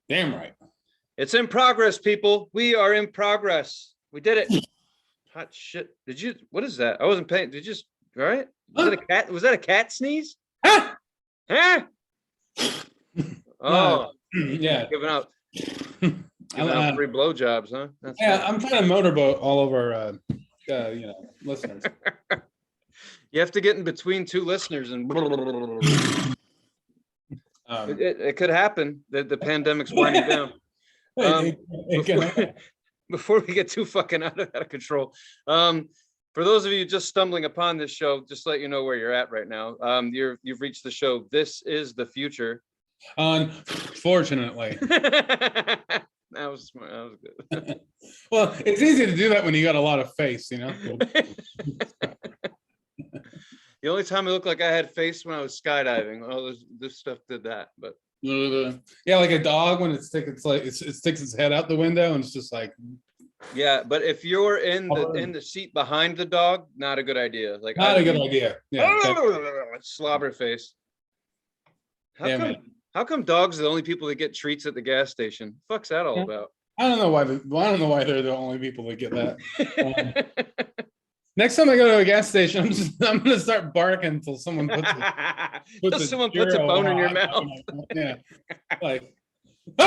Damn right. It's in progress, people. We are in progress. We did it. Hot shit. Did you? What is that? I wasn't paying. Did you just? All right. Was that a cat? Was that a cat sneeze? Ah! Huh? Oh, Yeah. giving out free blowjobs, huh? That's yeah, right. I'm trying to motorboat all of our, listeners. You have to get in between two listeners and it could happen. The pandemic's winding down. Before we get too fucking out of control, for those of you just stumbling upon this show, just let you know where you're at right now. You've reached the show. This is the future. Unfortunately. That was smart. That was good. Well, it's easy to do that when you got a lot of face, you know. The only time I looked like I had face when I was skydiving. Oh, this stuff did that, but yeah, like a dog when it sticks its head out the window and it's just like. Yeah, but if you're in the seat behind the dog, not a good idea. Like not a good idea. Yeah, slobber face. How come dogs are the only people that get treats at the gas station? Fuck's that all about? I don't know why they're the only people that get that. Next time I go to a gas station, I'm gonna start barking until someone puts a bone in your mouth. Yeah, like the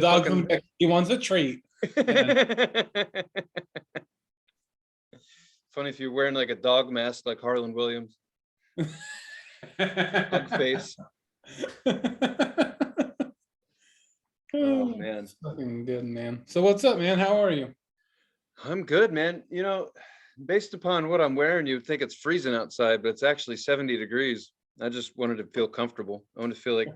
dog comes back, he wants a treat. Funny if you're wearing like a dog mask like Harlan Williams. Hug face. Oh man, it's fucking good, man. So what's up, man? How are you? I'm good, man. You know, based upon what I'm wearing, you'd think it's freezing outside, but it's actually 70 degrees. I just wanted to feel comfortable. I want to feel like,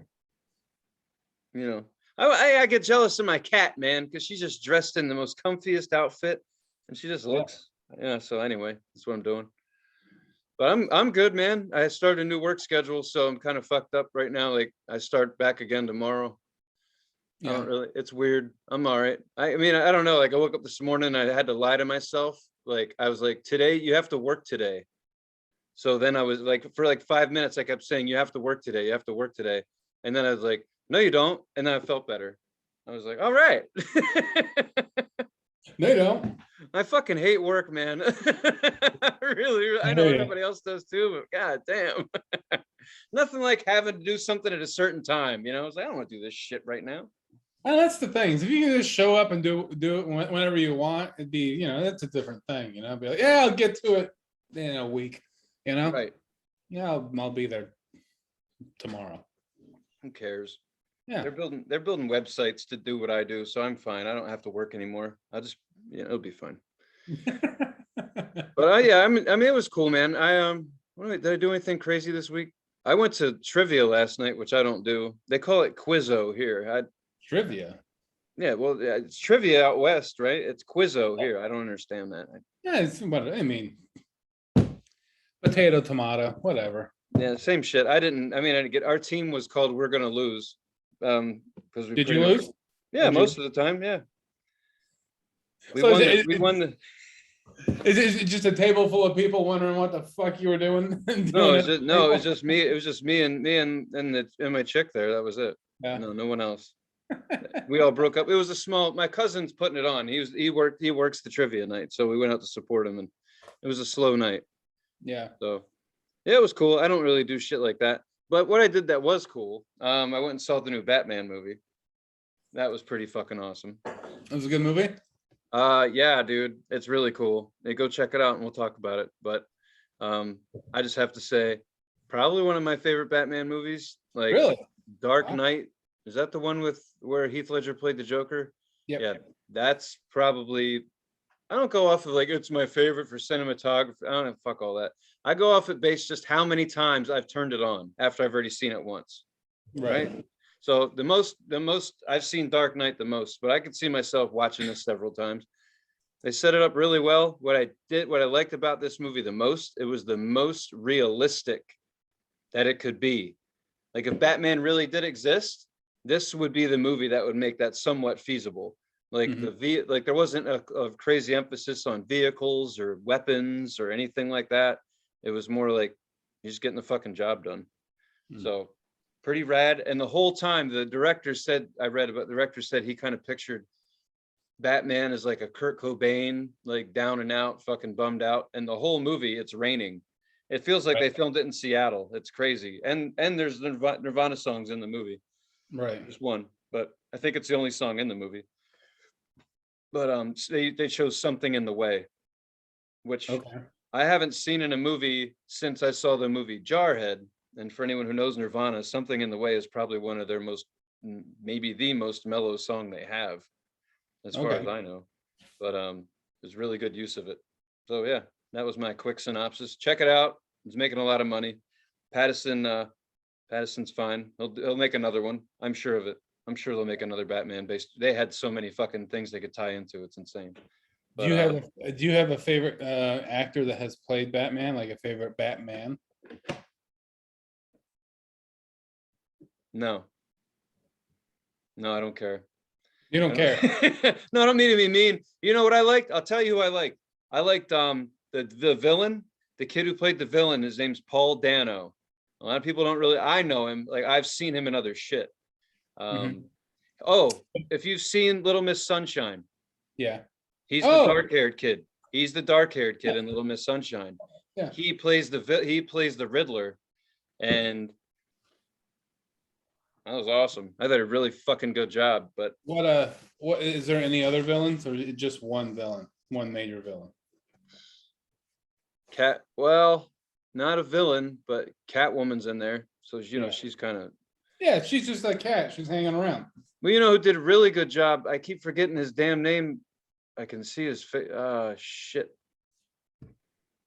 you know, I get jealous of my cat, man, because she's just dressed in the most comfiest outfit, and she just looks. Yeah. So anyway, that's what I'm doing. But I'm good, man. I started a new work schedule, so I'm kind of fucked up right now. Like I start back again tomorrow. Yeah. I don't really, it's weird. I'm all right. I mean, I don't know. Like I woke up this morning, I had to lie to myself. Like I was like, today you have to work today. So then I was like, for like 5 minutes, I kept saying, you have to work today. You have to work today. And then I was like, no, you don't. And then I felt better. I was like, all right. No, you don't. I fucking hate work, man. Really, I know everybody else does too, but god damn. Nothing like having to do something at a certain time, you know? I was like, I don't want to do this shit right now. Well, that's the thing. If you can just show up and do it whenever you want, it'd be, you know, that's a different thing, you know. Be like, yeah, I'll get to it in a week, you know. Right. Yeah, I'll be there tomorrow. Who cares? Yeah. They're building websites to do what I do, so I'm fine. I don't have to work anymore. I'll just, you know, it'll be fine. But yeah, I mean, it was cool, man. Did I do anything crazy this week? I went to trivia last night, which I don't do. They call it Quizzo here. Trivia. Yeah, well, it's trivia out west, right? It's Quizzo here. I don't understand that. Yeah, it's what I mean. Potato, tomato, whatever. Yeah, same shit. I didn't get. Our team was called "We're Gonna Lose." Because we did you lose? Yeah, most of the time. Yeah. We won the. Is it just a table full of people wondering what the fuck you were doing? No, it was just me. It was just me and my chick there. That was it. Yeah. No one else. We all broke up. It was my cousin's putting it on. He works the trivia night, so we went out to support him, and it was a slow night. Yeah. So yeah, it was cool. I don't really do shit like that. But what I did that was cool. I went and saw the new Batman movie. That was pretty fucking awesome. It was a good movie? Yeah, dude. It's really cool. Hey, go check it out and we'll talk about it. But I just have to say, probably one of my favorite Batman movies. Like really? Dark Knight. Is that the one where Heath Ledger played the Joker? Yep. Yeah, that's probably. I don't go off of like it's my favorite for cinematography. I don't know, fuck all that. I go off it based just how many times I've turned it on after I've already seen it once. Right. So the most I've seen Dark Knight the most, but I could see myself watching this several times. They set it up really well. What I liked about this movie the most, it was the most realistic that it could be. Like if Batman really did exist, this would be the movie that would make that somewhat feasible. Like like there wasn't a crazy emphasis on vehicles or weapons or anything like that. It was more like you're just getting the fucking job done. So pretty rad. And the whole time the director said, the director said he kind of pictured Batman as like a Kurt Cobain, like down and out, fucking bummed out. And the whole movie, it's raining. It feels like they filmed it in Seattle. It's crazy. And there's Nirvana songs in the movie. Right. Just one, but I think it's the only song in the movie. But they chose Something in the Way, which I haven't seen in a movie since I saw the movie Jarhead. And for anyone who knows Nirvana, Something in the Way is probably one of their maybe the most mellow song they have, as far as I know. But there's really good use of it. So yeah, that was my quick synopsis. Check it out. He's making a lot of money. Pattinson's fine. He'll make another one. I'm sure of it. I'm sure they'll make another Batman based. They had so many fucking things they could tie into. It's insane. But, do you have a favorite actor that has played Batman, like a favorite Batman? No, I don't care. You don't care? No, I don't mean to be mean. You know what I liked? I'll tell you who I liked. I liked the villain, the kid who played the villain. His name's Paul Dano. A lot of people don't really. I know him. Like I've seen him in other shit. Oh, if you've seen Little Miss Sunshine, yeah, he's the dark-haired kid. He's the dark-haired kid in Little Miss Sunshine. Yeah, he plays the Riddler, and that was awesome. I did a really fucking good job. But what is there any other villains, or is it just one villain, one major villain? Well, not a villain, but Catwoman's in there, so she's kind of. Yeah, she's just a cat. She's hanging around. Well, who did a really good job? I keep forgetting his damn name. I can see his face. Shit.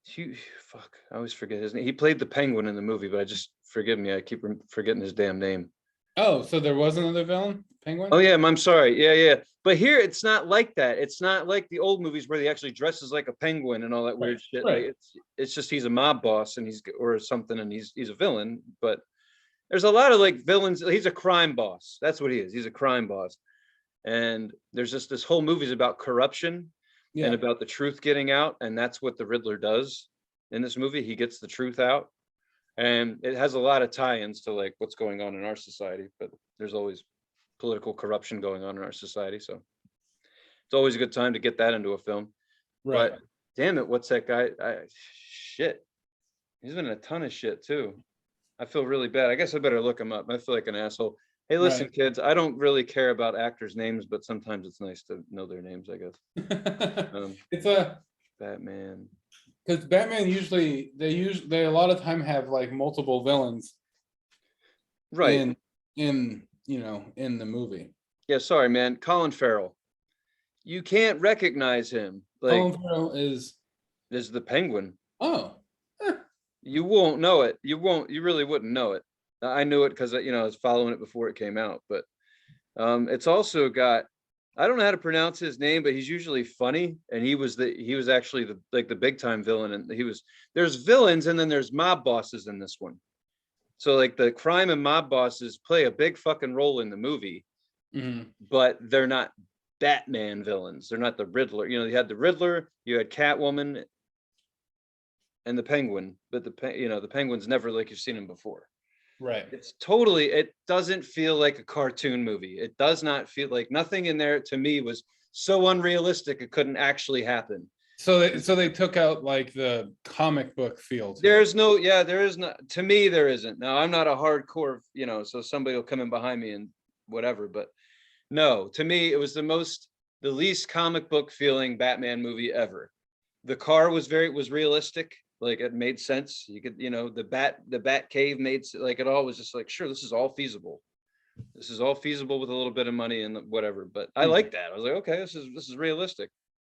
Fuck. I always forget his name. He played the Penguin in the movie, but forgive me. I keep forgetting his damn name. Oh, so there was another villain, Penguin? Oh yeah, I'm sorry. Yeah. But here it's not like that. It's not like the old movies where he actually dresses like a penguin and all that weird shit. Right. Like it's just he's a mob boss and he's a villain, but there's a lot of like villains. He's a crime boss. That's what he is. He's a crime boss. And there's just this whole movie is about corruption and about the truth getting out. And that's what the Riddler does in this movie. He gets the truth out. And it has a lot of tie-ins to like what's going on in our society. But there's always political corruption going on in our society. So it's always a good time to get that into a film. Right. But damn it, what's that guy? Shit. He's been in a ton of shit too. I feel really bad. I guess I better look him up. I feel like an asshole. Hey, listen, kids, I don't really care about actors' names, but sometimes it's nice to know their names, I guess. It's a Batman. Because Batman usually they a lot of time have like multiple villains. Right. In the movie. Yeah, sorry, man. Colin Farrell. You can't recognize him. Like, Colin Farrell is the Penguin. Oh. You won't know it. You really wouldn't know it. I knew it because I was following it before it came out. But it's also got, I don't know how to pronounce his name, but he's usually funny. And he was actually the big time villain. And there's villains and then there's mob bosses in this one. So like the crime and mob bosses play a big fucking role in the movie, but they're not Batman villains. They're not the Riddler. You had the Riddler, you had Catwoman, and the Penguin, but the Penguin's never like you've seen him before. Right. It doesn't feel like a cartoon movie. It does not feel like nothing in there to me was so unrealistic it couldn't actually happen. So they took out like the comic book feel. There is not. To me, there isn't. Now I'm not a hardcore, so somebody will come in behind me and whatever, but no, to me, it was the least comic book feeling Batman movie ever. The car was realistic. Like it made sense. You could, the bat cave made like it all was just like, sure, this is all feasible. This is all feasible with a little bit of money and whatever. But I like that. I was like, okay, this is realistic.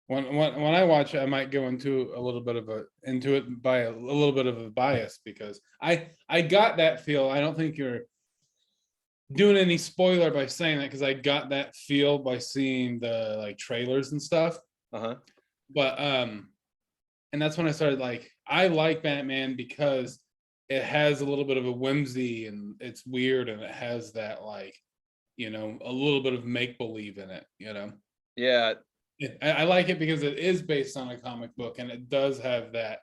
When I watch it, I might go into it by a little bit of a bias because I got that feel. I don't think you're doing any spoiler by saying that because I got that feel by seeing the like trailers and stuff. But and that's when I started like I like Batman because it has a little bit of a whimsy and it's weird and it has that like a little bit of make believe in it. Yeah. I like it because it is based on a comic book and it does have that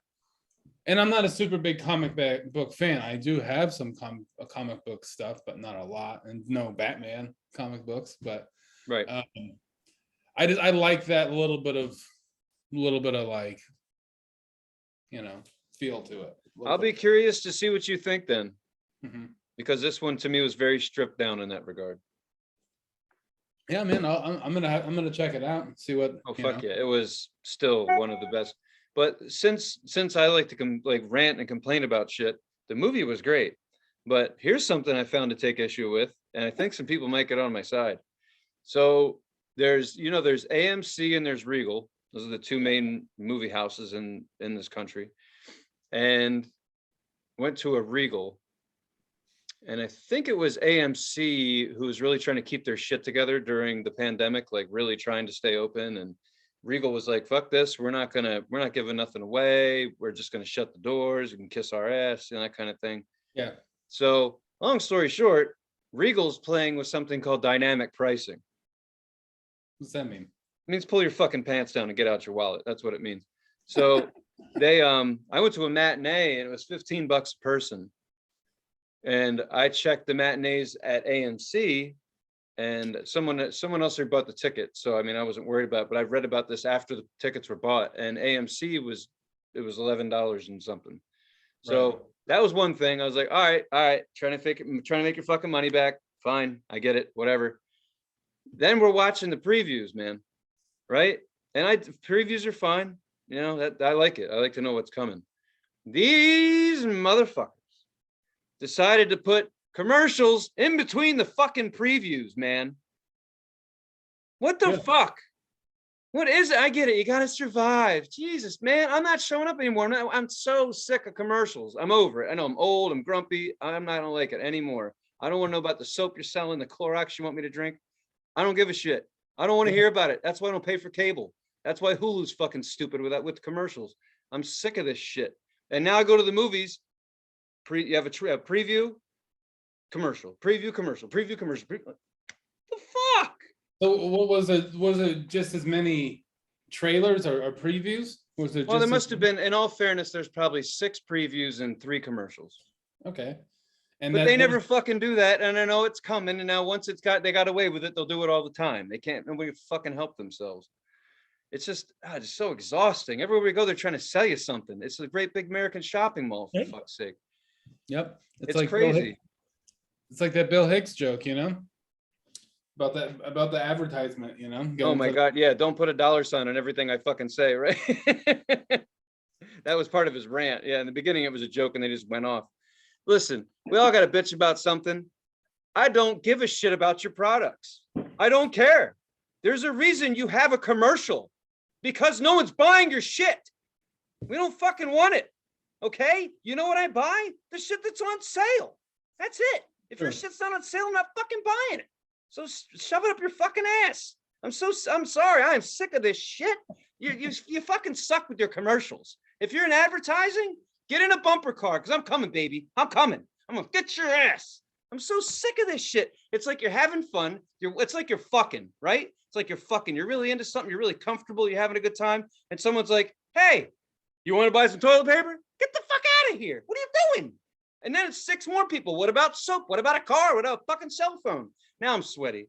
And I'm not a super big book fan. I do have some comic book stuff, but not a lot, and no Batman comic books. But Right. I like that little bit of like, feel to it. I'll be curious to see what you think then, Mhm. because this one to me was very stripped down in that regard. Yeah, man, I'm gonna check it out and see what. Oh fuck yeah, it was still one of the best. But since I like to like rant and complain about shit, the movie was great. But here's something I found to take issue with, and I think some people might get on my side. So there's AMC and there's Regal. Those are the two main movie houses in this country. And went to a Regal. And I think it was AMC who was really trying to keep their shit together during the pandemic, like really trying to stay open. And Regal was like, fuck this, we're not giving nothing away. We're just gonna shut the doors, you can kiss our ass, and that kind of thing. Yeah. So long story short, Regal's playing with something called dynamic pricing. What's that mean? It means pull your fucking pants down and get out your wallet. That's what it means. So they I went to a matinee and it was $15 a person. And I checked the matinees at AMC, and someone else already bought the ticket. So I mean, I wasn't worried about it, but I read about this after the tickets were bought, and AMC was $11 and something. So right. That was one thing. I was like, all right, trying to make your fucking money back. Fine, I get it, whatever. Then we're watching the previews, man. Right? And previews are fine. That I like it. I like to know what's coming. These motherfuckers decided to put commercials in between the fucking previews, man. What the fuck? What is it? I get it. You got to survive. Jesus, man. I'm not showing up anymore. I'm so sick of commercials. I'm over it. I know I'm old. I'm grumpy. I don't like it anymore. I don't want to know about the soap you're selling, the Clorox you want me to drink. I don't give a shit. I don't want to hear about it. That's why I don't pay for cable. That's why Hulu's fucking stupid with commercials. I'm sick of this shit. And now I go to the movies. You have a preview, commercial, preview, commercial, preview, commercial. The fuck? So what was it? Was it just as many trailers or previews? Was it? Well, there must have been. In all fairness, there's probably 6 previews and 3 commercials. Okay. But they never fucking do that, and I know it's coming. And now once they got away with it, they'll do it all the time. They can't. Nobody fucking help themselves. It's just so exhausting. Everywhere we go, they're trying to sell you something. It's a great big American shopping mall, for fuck's sake. Yep. It's like crazy. It's like that Bill Hicks joke, about the advertisement, Oh my God. Yeah. Don't put a $ on everything I fucking say. Right. That was part of his rant. Yeah. In the beginning, it was a joke and they just went off. Listen, we all got to bitch about something. I don't give a shit about your products. I don't care. There's a reason you have a commercial, because no one's buying your shit. We don't fucking want it. Okay? You know what I buy? The shit that's on sale. That's it. If your shit's not on sale, I'm not fucking buying it. So shove it up your fucking ass. I'm sorry. I am sick of this shit. You fucking suck with your commercials. If you're in advertising, get in a bumper car, because I'm coming, baby. I'm coming. I'm gonna get your ass. I'm so sick of this shit. It's like you're having fun. It's like you're fucking, right? It's like you're fucking. You're really into something. You're really comfortable. You're having a good time. And someone's like, hey, you want to buy some toilet paper? Get the fuck out of here. What are you doing? And then it's 6 more people. What about soap? What about a car? What about a fucking cell phone? Now I'm sweaty.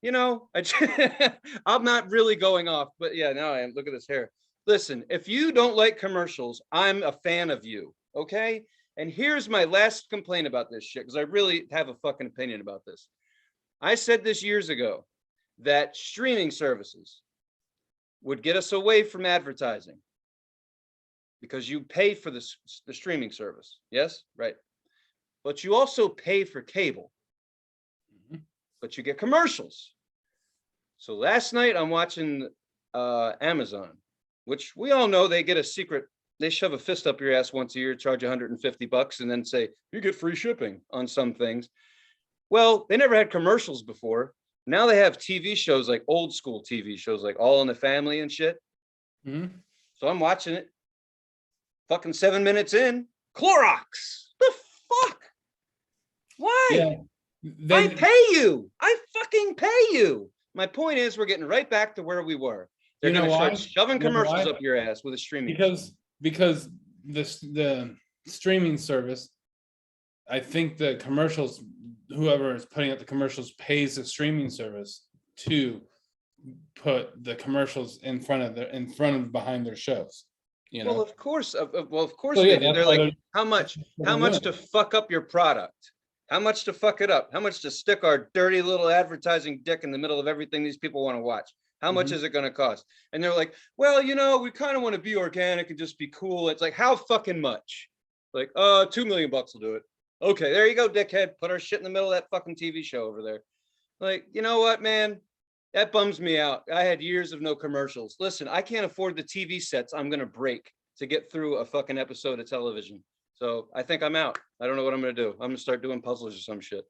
I'm not really going off, but yeah, now I am. Look at this hair. Listen, if you don't like commercials, I'm a fan of you, okay? And here's my last complaint about this shit, because I really have a fucking opinion about this. I said this years ago, that streaming services would get us away from advertising, because you pay for the streaming service. Yes, right. But you also pay for cable, but you get commercials. So last night I'm watching Amazon, which we all know they get a secret. They shove a fist up your ass once a year, charge $150, and then say, you get free shipping on some things. Well, they never had commercials before. Now they have TV shows, like old school TV shows, like All in the Family and shit. Mm-hmm. So I'm watching it. Fucking 7 minutes in, Clorox. The fuck? Why? Yeah, I pay you. I fucking pay you. My point is, we're getting right back to where we were. They're going to start shoving commercials up your ass with a streaming. Because the streaming service, I think the commercials, whoever is putting out the commercials pays the streaming service to put the commercials in front of behind their shows. You Well, know, of course, of course so they yeah, do. that's They're why like, how much to fuck up your product? How much to fuck it up? How much to stick our dirty little advertising dick in the middle of everything these people want to watch? How much is it going to cost? And they're like, well, we kind of want to be organic and just be cool. It's like, how fucking much? Like, $2 million will do it. Okay, there you go, dickhead. Put our shit in the middle of that fucking TV show over there. Like, you know what, man? That bums me out. I had years of no commercials. Listen, I can't afford the TV sets I'm going to break to get through a fucking episode of television. So I think I'm out. I don't know what I'm going to do. I'm going to start doing puzzles or some shit.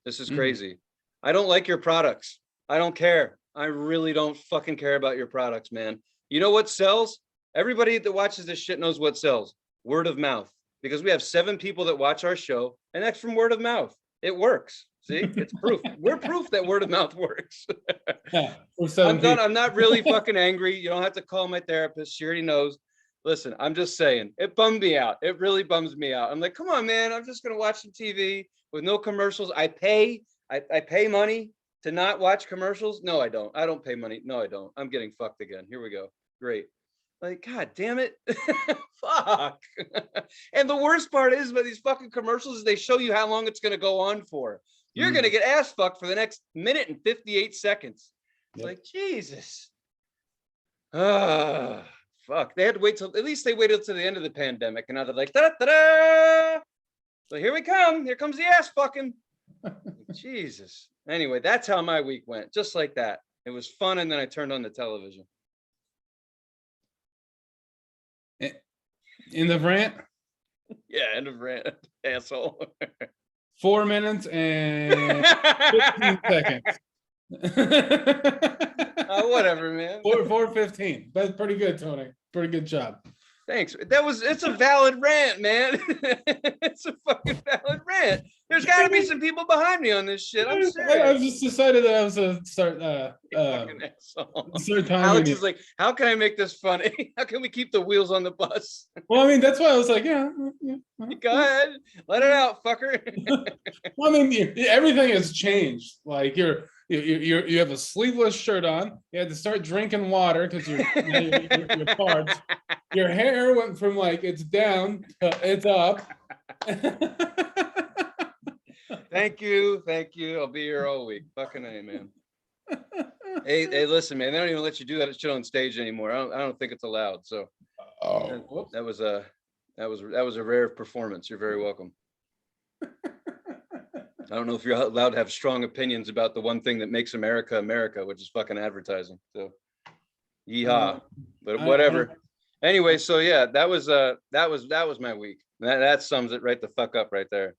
This is crazy. I don't like your products. I don't care. I really don't fucking care about your products, man. You know what sells? Everybody that watches this shit knows what sells. Word of mouth. Because we have 7 people that watch our show, and that's from word of mouth. It works. See, it's proof. We're proof that word of mouth works. Yeah, I'm done. I'm not really fucking angry. You don't have to call my therapist. She already knows. Listen, I'm just saying, it bummed me out. It really bums me out. I'm like, come on, man. I'm just going to watch some TV with no commercials. I pay money to not watch commercials. No, I don't. I don't pay money. No, I don't. I'm getting fucked again. Here we go. Great. Like, God damn it. Fuck. And the worst part is about these fucking commercials is they show you how long it's going to go on for. You're going to get ass fucked for the next minute and 58 seconds. It's like, Jesus. Fuck. They had to wait till, at least they waited till the end of the pandemic. And now they're like, da-da-da-da. So here we come. Here comes the ass fucking. Jesus. Anyway, that's how my week went. Just like that. It was fun. And then I turned on the television. End of rant. Yeah, end of rant, asshole. 4 minutes and 15 seconds. Whatever, man. 4:15. That's pretty good, Tony. Pretty good job. Thanks. It's a valid rant, man. It's a fucking valid rant. There's got to be some people behind me on this shit. I'm serious. I've just decided that I was gonna start. Fucking asshole. Start timing Alex it. is like, how can I make this funny? How can we keep the wheels on the bus? Well, I mean, that's why I was like, yeah. Go ahead, let it out, fucker. Well, I mean, everything has changed. Like you have a sleeveless shirt on. You had to start drinking water because your parts. Your hair went from like it's down to it's up. Thank you. I'll be here all week. Fucking A, man. Hey, listen, man. They don't even let you do that shit on stage anymore. I don't think it's allowed. So, that was a rare performance. You're very welcome. I don't know if you're allowed to have strong opinions about the one thing that makes America America, which is fucking advertising. So, yeehaw. But whatever. Anyway, so yeah, that was my week. That sums it right the fuck up right there.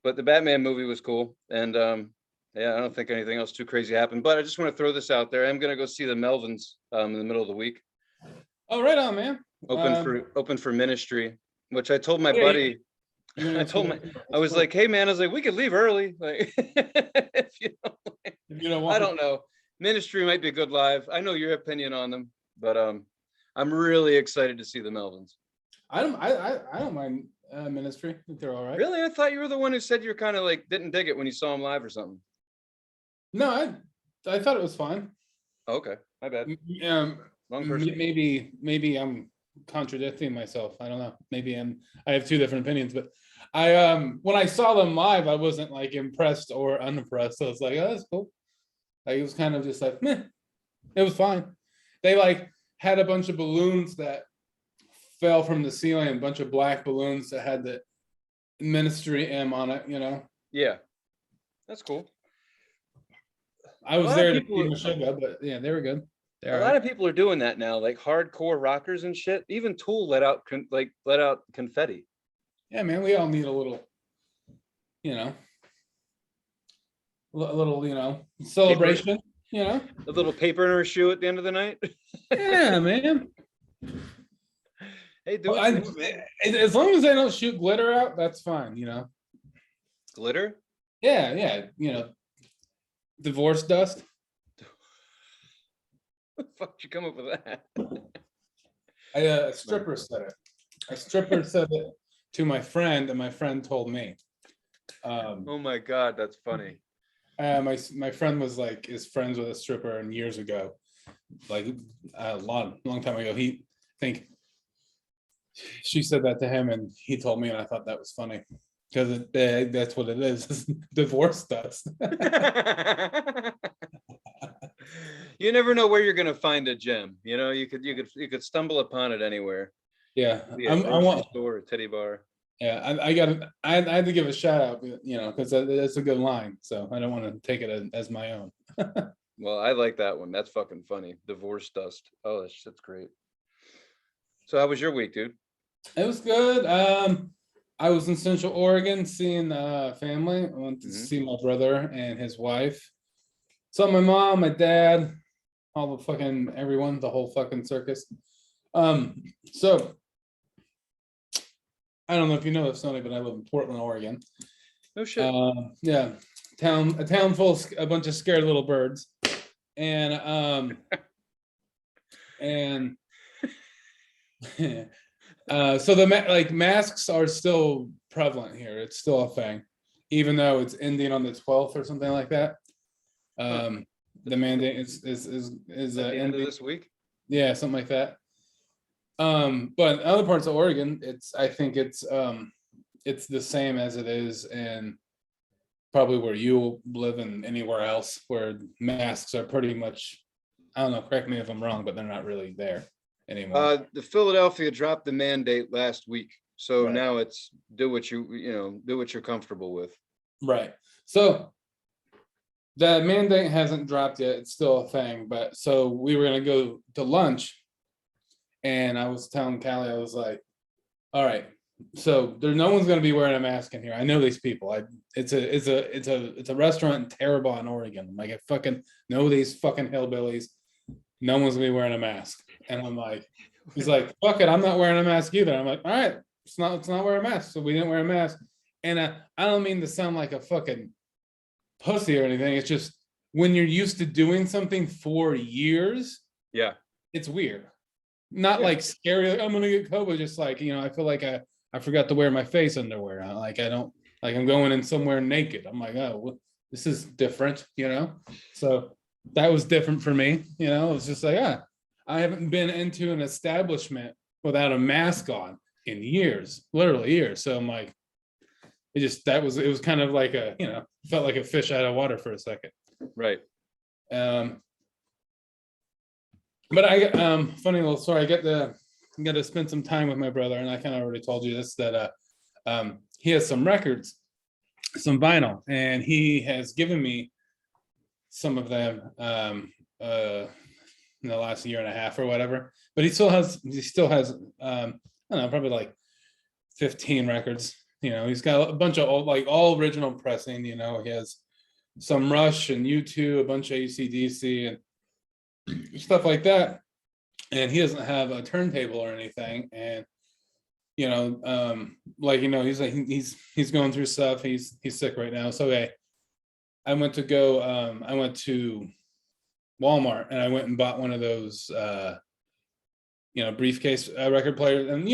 But the Batman movie was cool, and yeah, I don't think anything else too crazy happened. But I just want to throw this out there. I'm gonna go see the Melvins in the middle of the week. Oh, right on, man. Open for ministry, which I told my buddy. I was like, hey man, I was like, we could leave early. Like, if you don't want, I don't know. Ministry might be a good live. I know your opinion on them, but I'm really excited to see the Melvins. I don't mind ministry. I think they're all right. Really? I thought you were the one who said you're kind of like didn't dig it when you saw them live or something. No, I thought it was fine. Okay, my bad. Wrong person. Maybe I'm contradicting myself. I don't know. Maybe I have two different opinions, but when I saw them live, I wasn't like impressed or unimpressed. So I was like, oh, that's cool. Like it was kind of just like, meh. It was fine. They like had a bunch of balloons that fell from the ceiling, a bunch of black balloons that had the ministry M on it, you know? Yeah. That's cool. I was there to see Meshuggah, but yeah, they were good. A lot of people are doing that now, like hardcore rockers and shit. Even Tool let out confetti. Yeah, man, we all need a little, a little, celebration. A little paper in our shoe at the end of the night. Yeah, man. Hey, as long as I don't shoot glitter out, that's fine. Glitter? Yeah. Divorce dust. What the fuck did you come up with that? A stripper said it. A stripper said it to my friend, and my friend told me. Oh my God, that's funny. My friend was like is friends with a stripper, and years ago, like long time ago, he think she said that to him, and he told me, and I thought that was funny because that's what it is. Divorce dust. You never know where you're gonna find a gem. You know, you could stumble upon it anywhere. Yeah, Yeah, grocery store, a teddy bar. Yeah, I had to give a shout out, because that's a good line. So I don't want to take it as my own. Well, I like that one. That's fucking funny. Divorce dust. Oh, that's great. So how was your week, dude? It was good. I was in Central Oregon seeing family. I went to see my brother and his wife. Saw my mom, my dad, all the fucking everyone, the whole fucking circus. So I don't know if you know this, Sony, but I live in Portland, Oregon. No shit. Yeah, a town full of a bunch of scared little birds, and so the masks are still prevalent here. It's still a thing, even though it's ending on the 12th or something like that. The mandate is at the end of this week. Yeah, something like that. But in other parts of Oregon, I think it's the same as it is in probably where you live and anywhere else, where masks are pretty much, I don't know, correct me if I'm wrong, but they're not really there anymore. The Philadelphia dropped the mandate last week, so Right. now it's do what you're comfortable with. Right. So the mandate hasn't dropped yet. It's still a thing. But so we were gonna go to lunch, and I was telling Callie, I was like, all right, so no one's gonna be wearing a mask in here. I know these people. It's a restaurant in Terrebonne, Oregon. Like, I fucking know these fucking hillbillies. No one's gonna be wearing a mask. And I'm like, he's like, fuck it, I'm not wearing a mask either. I'm like, all right, let's not wear a mask. So we didn't wear a mask. And I don't mean to sound like a fucking pussy or anything. It's just when you're used to doing something for years, Yeah, it's weird. Not like scary, like I'm gonna get COVID, just like, I feel like I forgot to wear my face underwear. Like I don't, like I'm going in somewhere naked. I'm like, oh, this is different, So that was different for me, it was just like, I haven't been into an establishment without a mask on in years, literally years. So I'm like, it was kind of like felt like a fish out of water for a second. right. But funny little story. I got to spend some time with my brother, and I kind of already told you this, that he has some records, some vinyl, and he has given me some of them in the last year and a half or whatever. But he still has I don't know, probably like 15 records. He's got a bunch of old, like all original pressing. He has some Rush and U2, a bunch of AC/DC and stuff like that. And he doesn't have a turntable or anything. And he's going through stuff. He's sick right now. So I went to Walmart, and I went and bought one of those briefcase record players. And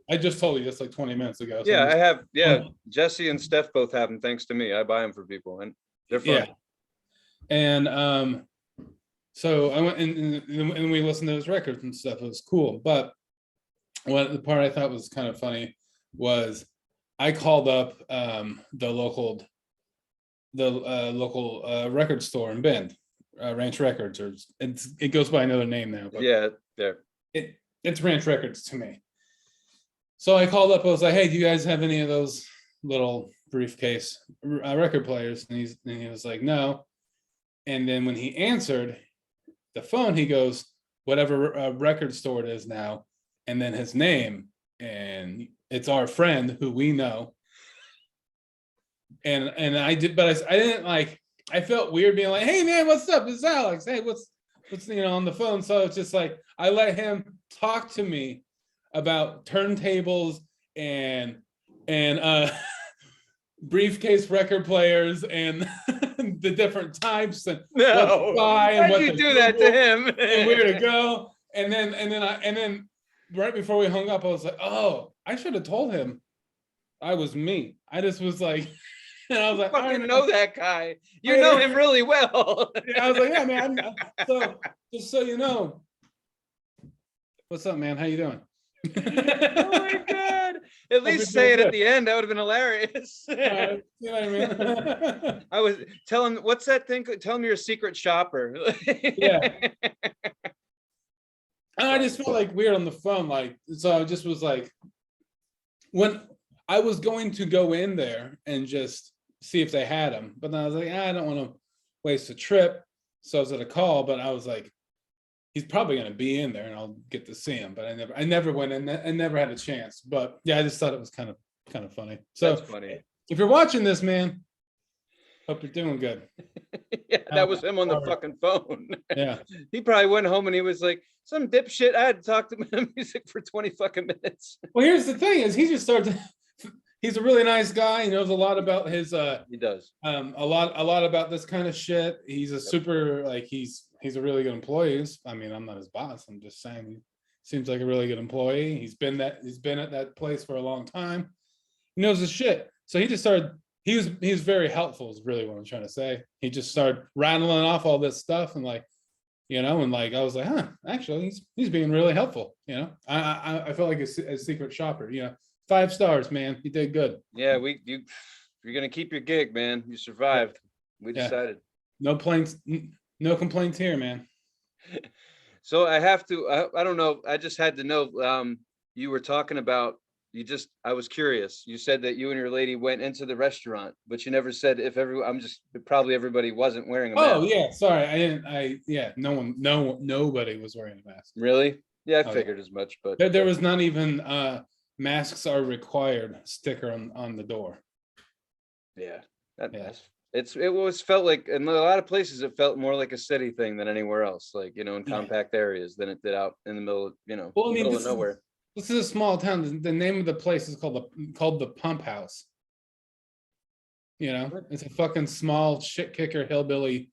I just told you this like 20 minutes ago. So I have. Yeah, Jesse and Steph both have them. Thanks to me, I buy them for people, and they're fun. Yeah. And so I went and we listened to those records and stuff. It was cool. But the part I thought was kind of funny was I called up the local record store in Bend, Ranch Records, or it goes by another name now. But yeah, there. It's Ranch Records to me. So I called up. I was like, "Hey, do you guys have any of those little briefcase record players?" And he was like, "No." And then when he answered the phone, he goes, "Whatever record store it is now," and then his name, and it's our friend who we know. And I did, but I didn't like. I felt weird being like, "Hey man, what's up? This is Alex. Hey, what's on the phone?" So it's just like I let him talk to me about turntables and briefcase record players and the different types and what to buy and what you do that to him and where to go. And then right before we hung up, I was like, "Oh, I should have told him I was me. I just was like, and I was like, Fucking all right, know that guy. You Yeah. know him really well. I was like, yeah, man. So just so you know, what's up, man? How you doing? Oh my god! At Hope least you're say it doing at the end. That would have been hilarious. You know what I mean? I was telling, what's that thing? Tell him you're a secret shopper. Yeah. And I just felt like weird on the phone. Like, so I just was like, when I was going to go in there and just see if they had him, but then I was like, I don't want to waste a trip. So I was at a call, but I was like, he's probably going to be in there and I'll get to see him. But I never went in and never had a chance. But yeah, I just thought it was kind of funny. So That's funny. If you're watching this, man, hope you're doing good. Yeah, that was him on the fucking phone. Yeah. He probably went home and he was like, some dipshit, I had to talk to him music for 20 fucking minutes. Well, here's the thing is he just started, he's a really nice guy. He knows a lot about his, He does. a lot about this kind of shit. He's a super, like, he's a really good employee. I mean, I'm not his boss. I'm just saying he seems like a really good employee. He's been at that place for a long time. He knows his shit. So he just started, he was very helpful is really what I'm trying to say. He just started rattling off all this stuff and like, you know, and like, I was like, huh, actually he's being really helpful. You know, I felt like a secret shopper, you know, 5 stars, man. You did good. Yeah, you're going to keep your gig, man. You survived. We decided. No complaints here, man. So I have to, I don't know. I just had to know, you were talking about, I was curious. You said that you and your lady went into the restaurant, but you never said if probably everybody wasn't wearing a mask. Oh yeah, sorry. Nobody was wearing a mask. Really? Yeah, I figured as much, but there was not even masks are required sticker on the door. Yeah. It always felt like in a lot of places it felt more like a city thing than anywhere else, like, you know, in compact areas than it did out in the middle of, you know, middle of nowhere. This is a small town. The name of the place is called the Pump House. You know, it's a fucking small shit kicker hillbilly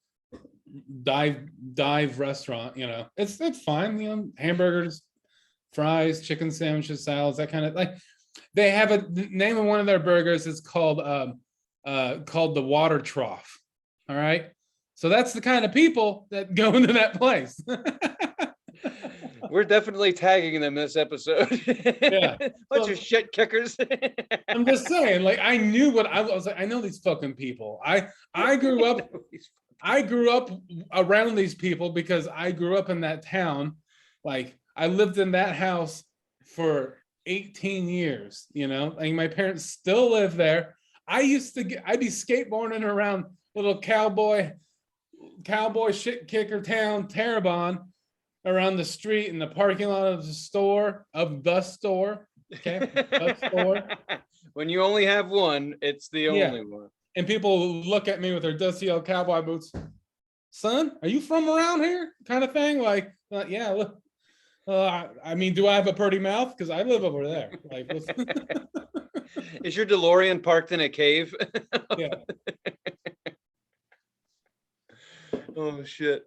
dive restaurant. You know, it's fine. You know, hamburgers, fries, chicken sandwiches, salads, that kind of like. They have the name of one of their burgers is called the Water Trough. All right, so that's the kind of people that go into that place. We're definitely tagging them this episode. Yeah. Bunch of shit kickers. I'm just saying, like, I knew what I was like, I know these fucking people. I grew up around these people because I grew up in that town. Like, I lived in that house for 18 years, you know, like my parents still live there. I'd be skateboarding around little cowboy shit kicker town, Terrebonne, around the street in the parking lot of the store. Okay. The store. When you only have one, it's the only one. And people look at me with their dusty old cowboy boots. Son, are you from around here? Kind of thing. Like, yeah, look. I mean, do I have a pretty mouth? Because I live over there. Like, is your DeLorean parked in a cave? Yeah. Oh shit.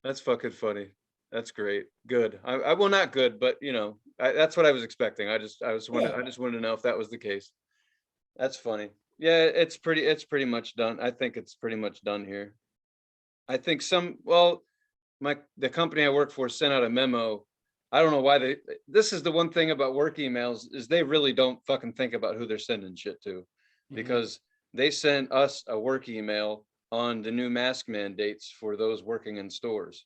That's fucking funny. That's great. Good. I well, not good, but you know, that's what I was expecting. I just wanted to know if that was the case. That's funny. Yeah, it's pretty much done. I think it's pretty much done here. I think the company I work for sent out a memo. I don't know why this is the one thing about work emails is they really don't fucking think about who they're sending shit to, because they sent us a work email on the new mask mandates for those working in stores.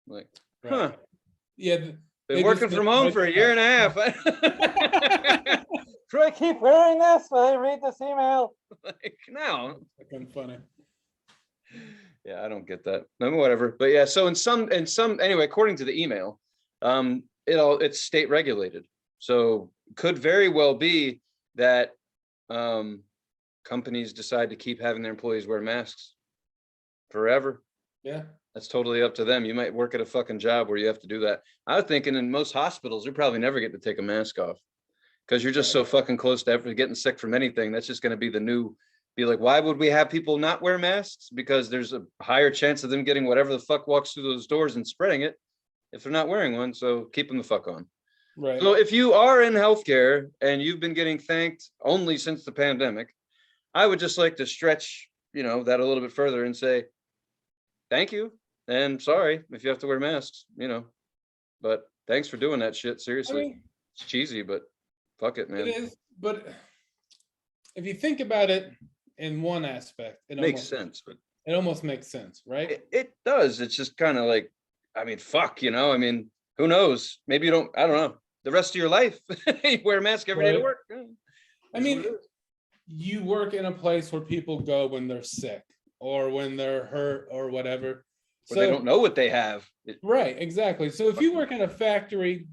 Like, right. Yeah, been working from home for a year and a half. Do I keep wearing this when I read this email? Like, no. Fucking funny. Yeah, I don't get that. No, whatever. But yeah, so in some anyway, according to the email, it's state regulated. So could very well be that companies decide to keep having their employees wear masks forever. Yeah. That's totally up to them. You might work at a fucking job where you have to do that. I was thinking in most hospitals, you probably never get to take a mask off because you're just so fucking close to ever getting sick from anything. That's just going to be be like, why would we have people not wear masks? Because there's a higher chance of them getting whatever the fuck walks through those doors and spreading it if they're not wearing one. So keep them the fuck on. Right. So if you are in healthcare and you've been getting thanked only since the pandemic, I would just like to stretch, that a little bit further and say, thank you. And sorry if you have to wear masks, but thanks for doing that shit. I Seriously. mean, It's cheesy, but fuck it, it man. is, but if you think about it in one aspect, Makes sense, but it almost makes sense, right? it does. It's just kind of like, fuck, who knows? Maybe you don't, I don't know. The rest of your life, you wear a mask every day to Right. work. I mean, you work in a place where people go when they're sick or when they're hurt or whatever. Or they don't know what they have. Right, exactly. So if you work in a factory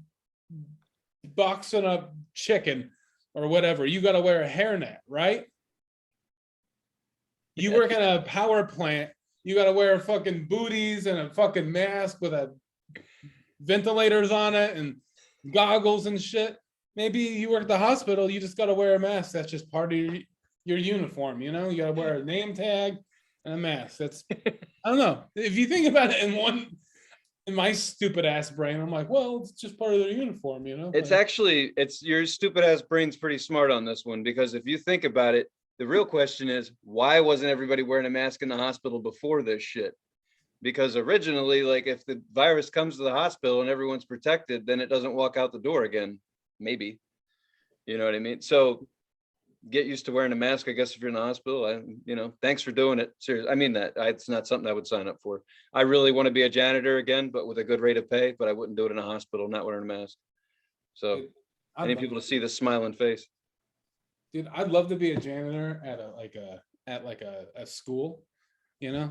boxing up chicken or whatever, you got to wear a hairnet, right? You work in a power plant, you got to wear fucking booties and a fucking mask with a ventilators on it and goggles and shit. Maybe you work at the hospital, you just got to wear a mask. That's just part of your uniform, you got to wear a name tag and a mask. That's, I don't know. If you think about it in my stupid ass brain, I'm like, well, it's just part of their uniform, It's actually, your stupid ass brain's pretty smart on this one, because if you think about it, the real question is, why wasn't everybody wearing a mask in the hospital before this shit? Because originally, like, if the virus comes to the hospital and everyone's protected, then it doesn't walk out the door again. Maybe. You know what I mean? So get used to wearing a mask, I guess, if you're in the hospital. Thanks for doing it. Seriously, I mean that. It's not something I would sign up for. I really want to be a janitor again, but with a good rate of pay, but I wouldn't do it in a hospital, not wearing a mask. So I need people to see the smiling face. Dude, I'd love to be a janitor at a school, Yeah.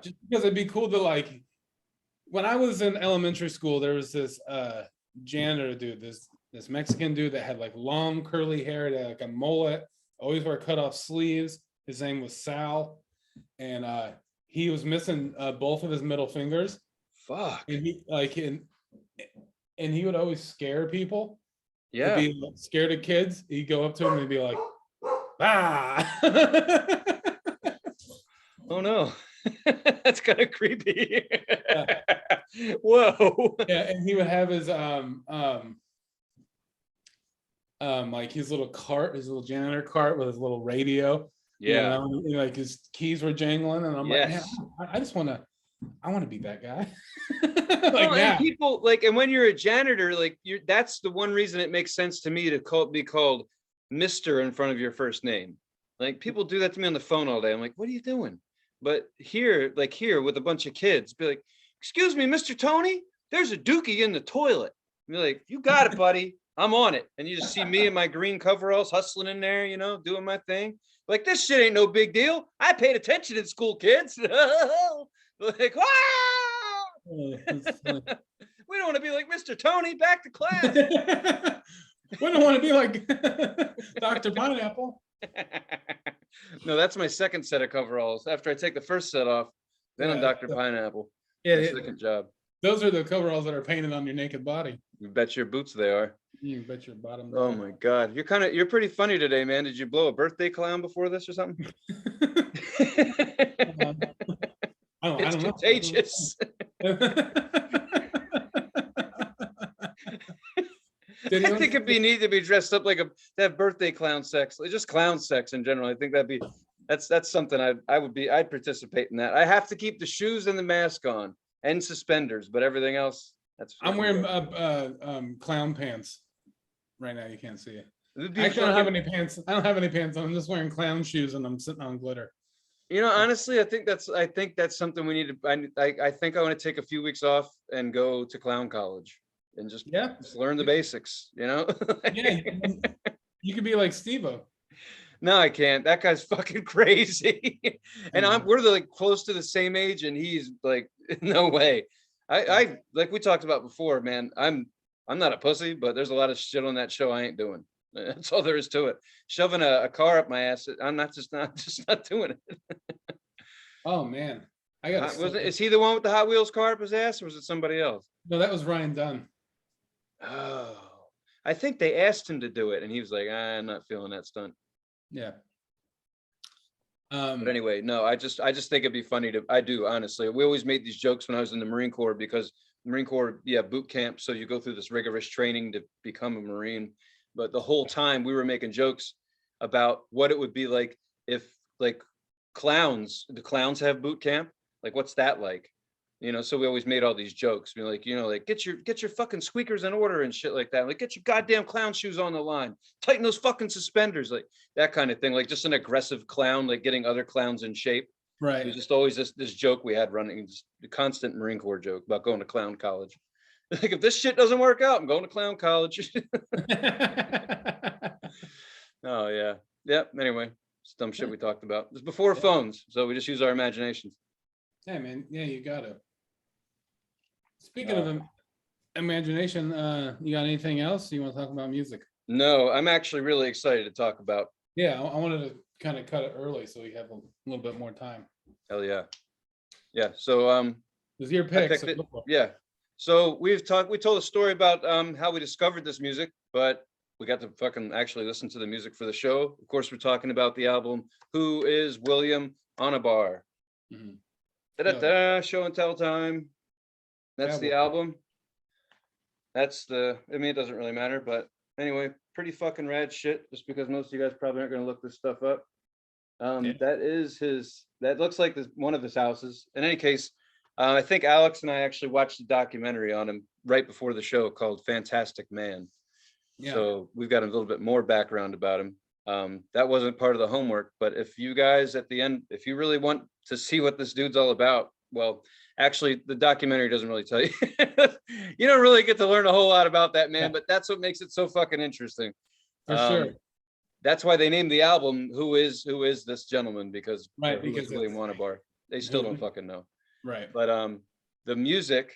just because it'd be cool to, like, when I was in elementary school, there was this janitor dude, this Mexican dude that had like long curly hair, that like a mullet, always wore cut off sleeves. His name was Sal, and he was missing both of his middle fingers. Fuck. And he would always scare people. Yeah. He'd be like, scared of kids. He'd go up to him and be like, ah. Oh no. That's kind of creepy. Yeah. Whoa. Yeah, and he would have his like his little cart, his little janitor cart with his little radio. Yeah. Like his keys were jangling, and I'm like, man, I just want to be that guy. And people and when you're a janitor, that's the one reason it makes sense to me to be called Mr. in front of your first name. Like, people do that to me on the phone all day. I'm like, what are you doing? But here with a bunch of kids, be like, excuse me, Mr. Tony, there's a dookie in the toilet. And be like, you got it, buddy. I'm on it. And you just see me in my green coveralls hustling in there, doing my thing. Like, this shit ain't no big deal. I paid attention in school, kids. Like, wow. We don't want to be like Mr. Tony. Back to class. We don't want to be like Dr. Pineapple. No, that's my second set of coveralls. After I take the first set off, then I'm Dr. Pineapple. Yeah, my second job. Those are the coveralls that are painted on your naked body. You bet your boots they are. You bet your bottom. Oh my God, you're pretty funny today, man. Did you blow a birthday clown before this or something? I don't know. Contagious. I think it'd be neat to be dressed up to have birthday clown sex, just clown sex in general. I think that's something I'd participate in that. I have to keep the shoes and the mask on and suspenders, but everything else, I'm wearing clown pants right now. You can't see it. I don't have any pants. I don't have any pants on. I'm just wearing clown shoes and I'm sitting on glitter. Honestly, I think that's something we need to. I think I want to take a few weeks off and go to clown college and just learn the basics. Yeah, you could be like Steve-O. No, I can't. That guy's fucking crazy. And we're close to the same age, and he's like, no way. I like we talked about before, man. I'm not a pussy, but there's a lot of shit on that show I ain't doing. That's all there is to it. Shoving a car up my ass, I'm just not doing it. Oh man, is he the one with the Hot Wheels car up his ass, or was it somebody else? No, that was Ryan Dunn. Oh, I think they asked him to do it, and he was like, I'm not feeling that stunt. Yeah. But anyway, no, I just think it'd be funny I do, honestly. We always made these jokes when I was in the Marine Corps because Marine Corps, yeah, boot camp. So you go through this rigorous training to become a Marine. But the whole time we were making jokes about what it would be like if like do clowns have boot camp? Like, what's that like? So we always made all these jokes. We're like, like get your fucking squeakers in order and shit like that. Like, get your goddamn clown shoes on the line. Tighten those fucking suspenders, like that kind of thing. Like just an aggressive clown, like getting other clowns in shape. Right. It was just always this joke we had running, just a constant Marine Corps joke about going to clown college. Like, if this shit doesn't work out, I'm going to clown college. Oh yeah. Yep. Anyway, it's dumb shit we talked about. It was before phones, so we just use our imaginations. Yeah, man. Yeah, you gotta. Speaking of imagination, you got anything else you want to talk about music? No, I'm actually really excited to talk about. Yeah, I wanted to kind of cut it early so we have a little bit more time. Hell yeah. Yeah. So It was your pick. So yeah. So we told a story about how we discovered this music, but we got to fucking actually listen to the music for the show. Of course, we're talking about the album Who Is William Onyeabor? Mhm. Da-da-da, show and tell time. That's the album. That's it doesn't really matter, but anyway, pretty fucking rad shit, just because most of you guys probably aren't going to look this stuff up. That looks like one of his houses. In any case, I think Alex and I actually watched a documentary on him right before the show called Fantastic Man. Yeah. So we've got a little bit more background about him. That wasn't part of the homework, but if you guys at the end, if you really want to see what this dude's all about, well, actually the documentary doesn't really tell you. You don't really get to learn a whole lot about that man, but that's what makes it so fucking interesting. For sure. That's why they named the album Who Is This Gentleman, because because William Onyeabor. They still don't fucking know. Right. But the music,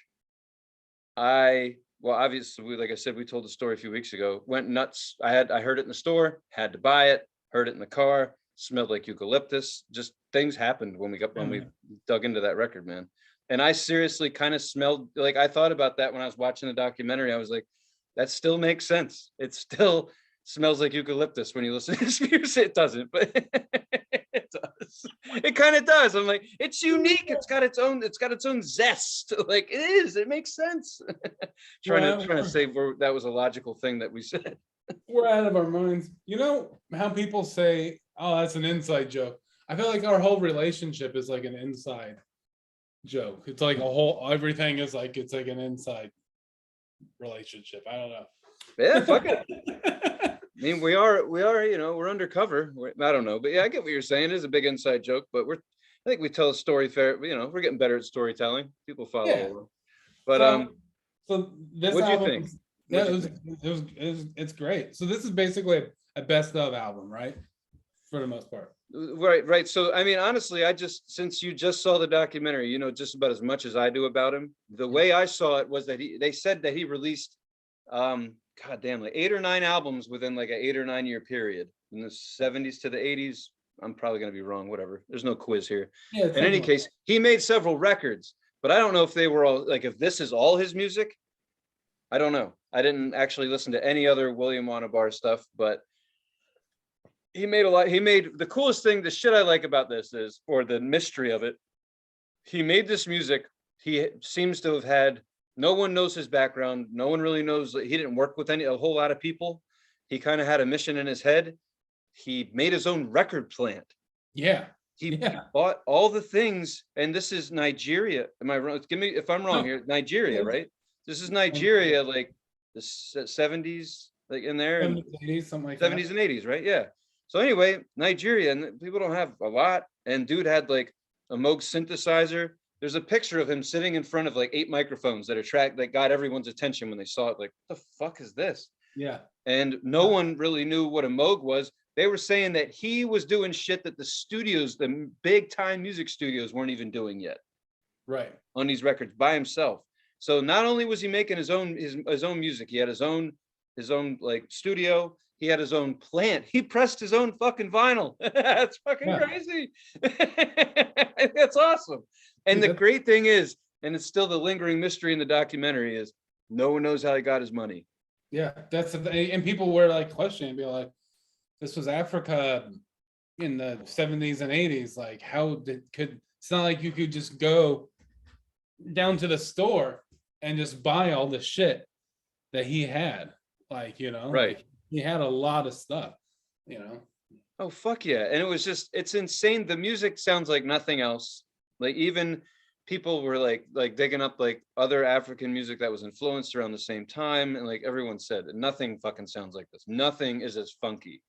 obviously, like I said, we told the story a few weeks ago, went nuts. I heard it in the store, had to buy it, heard it in the car, smelled like eucalyptus. Just things happened when we dug into that record, man. And I seriously kind of smelled, like, I thought about that when I was watching the documentary. I was like, that still makes sense. It still smells like eucalyptus when you listen to this music. It doesn't, but it does. It kind of does. I'm like, it's unique. It's got its own zest. Like, it is. It makes sense. trying to say that was a logical thing that we said. We're out of our minds. You know how people say, "Oh, that's an inside joke." I feel like our whole relationship is like an inside joke. It's like everything is like, it's like an inside relationship. I don't know. Yeah, fuck it. I mean, we are, we're undercover. I don't know, but yeah, I get what you're saying. It is a big inside joke, but I think we tell a story fair. We're getting better at storytelling. People follow along. But so this what do you album, think? It's great. So this is basically a best of album, right? For the most part. Right. So, I mean, honestly, since you just saw the documentary, just about as much as I do about him. The way I saw it was that they said that he released, like 8 or 9 albums within like an 8 or 9 year period in the 70s to the 80s. I'm probably going to be wrong, whatever. There's no quiz here. Yeah, in any case, he made several records, but I don't know if they were all, like, if this is all his music. I don't know. I didn't actually listen to any other William Onyeabor stuff, but he made a lot. He made the coolest thing. The shit I like about this is, or the mystery of it, he made this music. He seems to have had, no one knows his background. No one really knows. He didn't work with a whole lot of people. He kind of had a mission in his head. He made his own record plant. Yeah. He bought all the things. And this is Nigeria. Am I wrong? Give me if I'm wrong here. Nigeria, right? This is Nigeria, like the 70s, like in there. 70s, 80s, something like 70s and 80s, right? Yeah. So anyway, Nigeria, and people don't have a lot. And dude had like a Moog synthesizer. There's a picture of him sitting in front of like 8 microphones that got everyone's attention when they saw it. Like, what the fuck is this? Yeah. And no one really knew what a Moog was. They were saying that he was doing shit that the studios, the big time music studios, weren't even doing yet. Right. On these records by himself. So not only was he making his own music, he had his own like studio. He had his own plant. He pressed his own fucking vinyl. That's fucking crazy. That's awesome. And the great thing is, and it's still the lingering mystery in the documentary, is no one knows how he got his money. Yeah, that's the thing. And people were like questioning, be like, this was Africa in the 70s and 80s. Like, it's not like you could just go down to the store and just buy all the shit that he had. Like, Right. like he had a lot of stuff, you know. Oh, fuck yeah. And it was just, it's insane. The music sounds like nothing else. Like even people were like digging up like other African music that was influenced around the same time. And like everyone said, nothing fucking sounds like this. Nothing is as funky.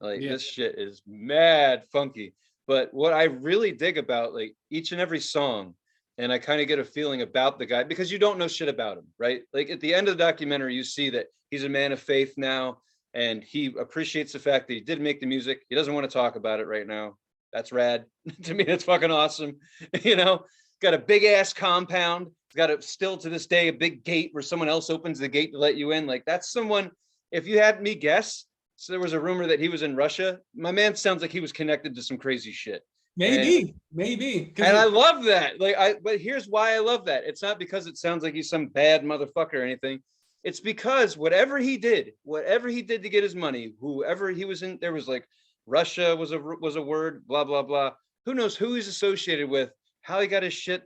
Like Yeah. this shit is mad funky. But what I really dig about like each and every song, and I kind of get a feeling about the guy because you don't know shit about him, right? Like at the end of the documentary, you see that he's a man of faith now, and he appreciates the fact that he did make the music. He doesn't want to talk about it right now. That's rad. To me, that's fucking awesome. Got a big ass compound. He's got still to this day a big gate where someone else opens the gate to let you in. Like that's someone. If you had me guess, so there was a rumor that he was in Russia. My man sounds like he was connected to some crazy shit. Maybe. And I love that. But here's why I love that. It's not because it sounds like he's some bad motherfucker or anything. It's because whatever he did to get his money, whoever he was in, there was like Russia was a word, blah, blah, blah. Who knows who he's associated with, how he got his shit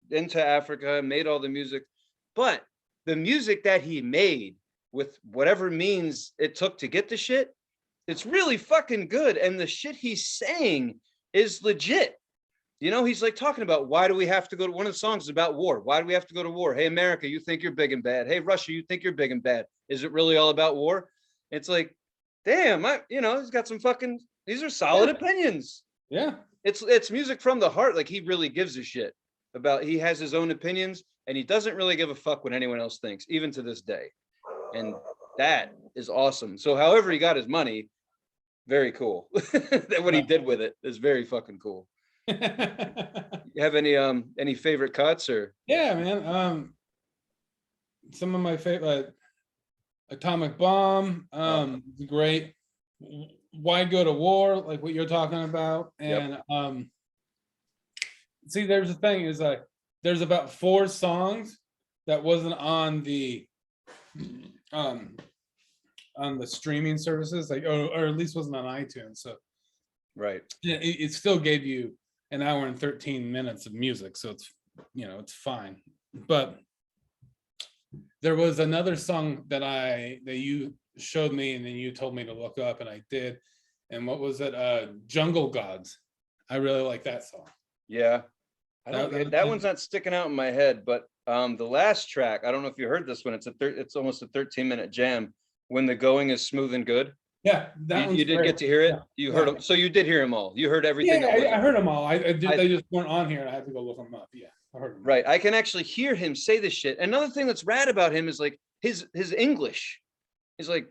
into Africa, made all the music. But the music that he made with whatever means it took to get the shit, it's really fucking good. And the shit he's saying is legit. He's like talking about why do we have to go to one of the songs is about war. Why do we have to go to war? Hey, America, you think you're big and bad. Hey, Russia, you think you're big and bad. Is it really all about war? It's like, damn, he's got some fucking, these are solid opinions. Yeah. It's music from the heart. Like he really gives a shit about, he has his own opinions and he doesn't really give a fuck what anyone else thinks, even to this day. And that is awesome. So however he got his money, very cool. That what he did with it is very fucking cool. You have any favorite cuts or? Yeah, man. Some of my favorite, Atomic Bomb, great. Why Go to War, like what you're talking about. And see, there's the thing is like there's about 4 songs that wasn't on the streaming services, like or at least wasn't on iTunes. So right. It still gave you an hour and 13 minutes of music, so it's it's fine. But there was another song that you showed me and then you told me to look up and I did. And what was it? Jungle Gods. I really like that song. Yeah. That one's not sticking out in my head, but the last track, I don't know if you heard this one. It's almost a 13-minute jam. When the Going Is Smooth and Good. Yeah, you did get to hear it. Yeah. You heard them, so you did hear them all. You heard everything. Yeah, I heard them all. They just weren't on here, and I had to go look them up. Yeah, I heard them. Right, I can actually hear him say this shit. Another thing that's rad about him is like his English. He's like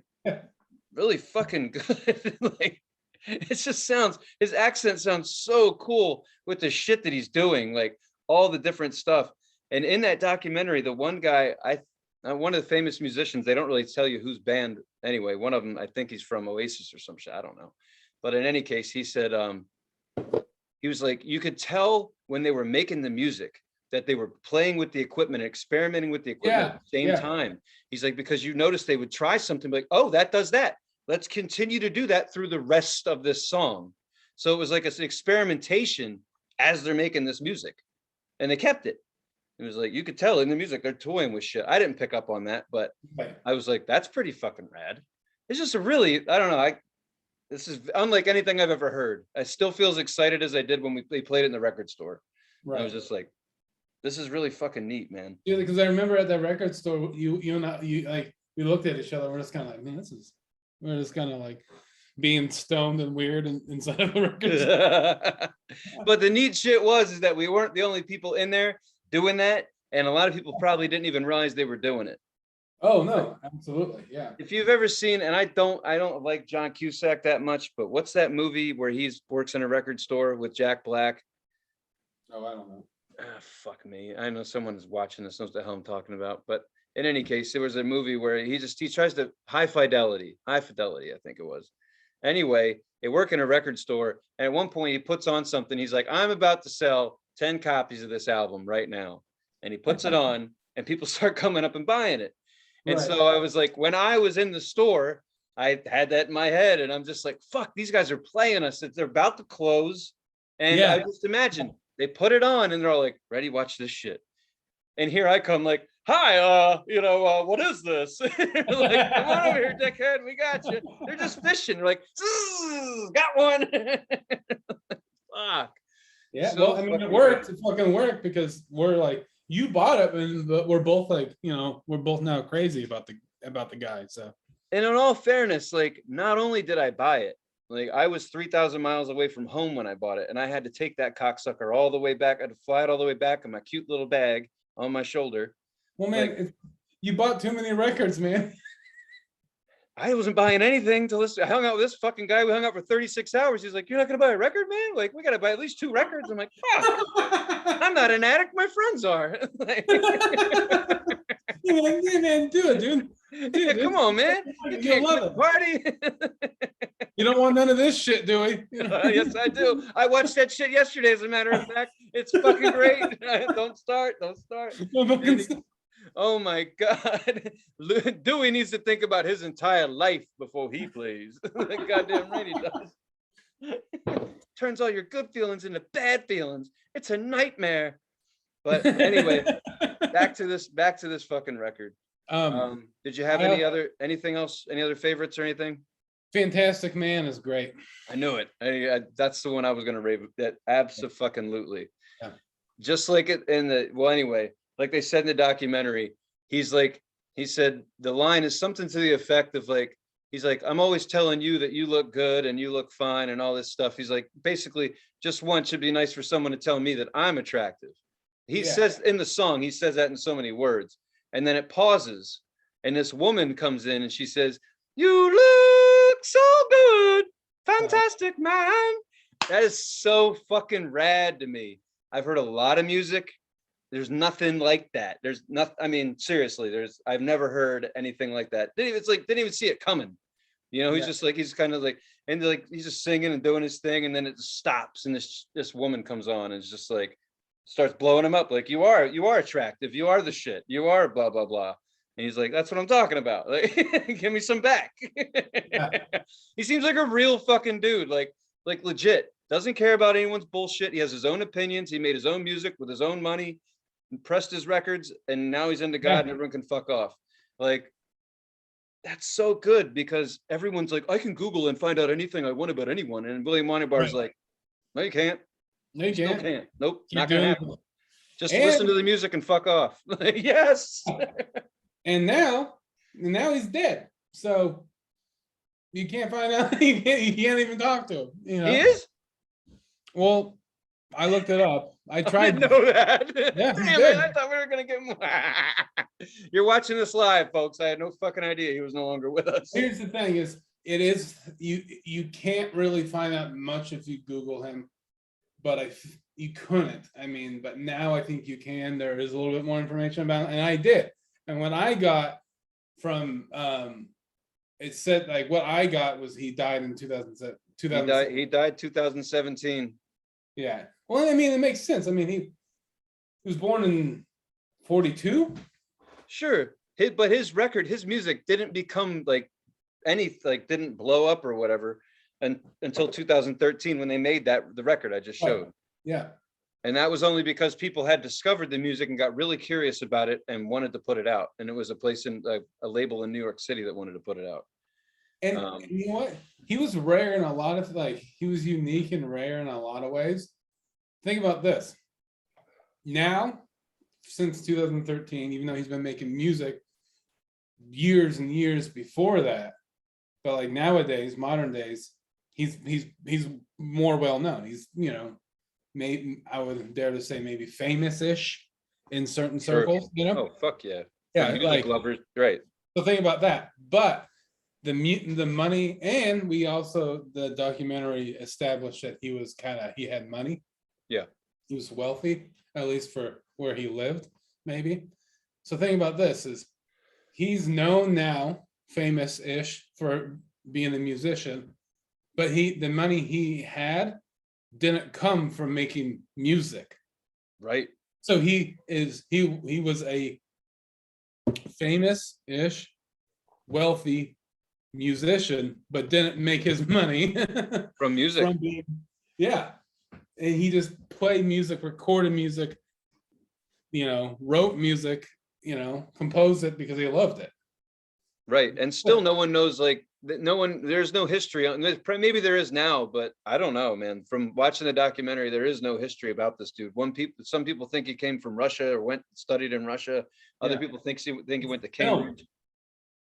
really fucking good. Like it just sounds. His accent sounds so cool with the shit that he's doing. Like all the different stuff. And in that documentary, the one guy one of the famous musicians, they don't really tell you whose band anyway. One of them, I think he's from Oasis or some shit. I don't know. But in any case, he said, he was like, you could tell when they were making the music that they were playing with the equipment, experimenting with the equipment at the same time. He's like, because you notice they would try something like, oh, that does that. Let's continue to do that through the rest of this song. So it was like an experimentation as they're making this music. And they kept it. It was like, you could tell in the music, they're toying with shit. I didn't pick up on that, but I was like, that's pretty fucking rad. It's just a really, I don't know. This is unlike anything I've ever heard. I still feel as excited as I did when they played it in the record store. Right. I was just like, this is really fucking neat, man. Yeah, because I remember at the record store, you like, we looked at each other. We're just kind of like, man, we're just kind of like being stoned and weird inside of the record store. But the neat shit is that we weren't the only people in there doing that, and a lot of people probably didn't even realize they were doing it. Oh no, absolutely, yeah. If you've ever seen, and I don't like John Cusack that much, but what's that movie where he works in a record store with Jack Black? Oh, I don't know. Fuck me. I know someone is watching this, knows what the hell I'm talking about. But in any case, there was a movie where he tries to high fidelity, I think it was. Anyway, they work in a record store, and at one point he puts on something. He's like, I'm about to sell 10 copies of this album right now. And he puts it on and people start coming up and buying it. And so I was like, when I was in the store, I had that in my head and I'm just like, fuck, these guys are playing us. They're about to close. And I just imagine they put it on and they're all like, ready, watch this shit. And here I come like, hi, what is this? Like, come on over here, dickhead. We got you. They're just fishing. You're like, got one. Fuck. Yeah, So well, I mean, it fucking worked. great. It fucking worked because we're like, you bought it, but we're both like, we're both now crazy about the guy. So And in all fairness, like, not only did I buy it, like, I was 3,000 miles away from home when I bought it, and I had to take that cocksucker all the way back. I had to fly it all the way back in my cute little bag on my shoulder. well, man, Like, you bought too many records, man. I wasn't buying anything to listen. I hung out with this fucking guy. We hung out for 36 hours. He's like, "You're not gonna buy a record, man? Like, we gotta buy at least 2 records." I'm like, "Fuck, I'm not an addict. My friends are." Like, You're like, yeah, man, do it, dude. Do it, come dude. on, man. You You'll can't love quit it. the party. You don't want none of this shit, do we? Yes, I do. I watched that shit yesterday, as a matter of fact. It's fucking great. Don't start. Oh my God. Dewey needs to think about his entire life before he plays. Goddamn right he does. Turns all your good feelings into bad feelings. It's a nightmare. But anyway, back to this fucking record. Did you have anything else, any other favorites or anything? Fantastic Man is great. I knew it. That's the one I was gonna rave. That abso-fucking-lutely. Yeah. Just like it in the, well, anyway, like they said in the documentary, he said the line is something to the effect of like, he's like, "I'm always telling you that you look good and you look fine and all this stuff." He's like, basically, just once should be nice for someone to tell me that I'm attractive. He says in the song, he says that in so many words, and then it pauses, and this woman comes in and she says, "You look so good, fantastic man." That is so fucking rad to me. I've heard a lot of music. There's nothing like that. There's nothing. I mean, seriously, I've never heard anything like that. Didn't even see it coming. He's just like, he's kind of like, and like, he's just singing and doing his thing, and then it stops, and this woman comes on, and it's just like, starts blowing him up, like, you are attractive, you are the shit, you are blah blah blah. And he's like, "That's what I'm talking about. Like, give me some back." He seems like a real fucking dude, like legit. Doesn't care about anyone's bullshit. He has his own opinions. He made his own music with his own money, and pressed his records, and now he's into God, and everyone can fuck off. Like, that's so good, because everyone's like, "I can Google and find out anything I want about anyone." And William Onyeabor is like, "No, you can't. No, you Still can't. can't. Nope, Keep not gonna doing happen. it. Just And- listen to the music and fuck off." Yes. And now he's dead. So you can't find out. You can't even talk to him. He is? Well, I looked it up. I tried. I didn't know that. Yeah, Damn he it, did. I thought we were gonna get more. You're watching this live, folks. I had no fucking idea he was no longer with us. Here's the thing: you can't really find out much if you Google him, but you couldn't. I mean, but now I think you can. There is a little bit more information about it, and I did. And what I got from it said, like, what I got was he died in 2007. He died 2017. Yeah. Well, I mean, it makes sense. I mean, he was born in 42. Sure. But his music didn't become like didn't blow up or whatever until 2013, when they made the record I just showed. Yeah. And that was only because people had discovered the music and got really curious about it and wanted to put it out. And it was a place in a label in New York City that wanted to put it out. And you know what? He was rare in a lot of, like, he was unique and rare in a lot of ways. Think about this. Now, since 2013, even though he's been making music years and years before that, but like nowadays, modern days, he's more well known. He's, maybe, I would dare to say, maybe famous-ish in certain circles. Oh, fuck yeah. Yeah, music like, lovers, right. So think about that. But the money, and the documentary established that he had money. Yeah. He was wealthy, at least for where he lived, maybe. So think about this: is he's known now, famous-ish, for being a musician, but the money he had didn't come from making music. Right. So he was a famous-ish, wealthy musician, but didn't make his money from music. And he just played music, recorded music, wrote music, composed it because he loved it. Right. And still no one knows, like, there's no history on this. Maybe there is now, but I don't know, man. From watching the documentary, there is no history about this dude. Some people think he came from Russia or studied in Russia. Other people think he went to Cambridge.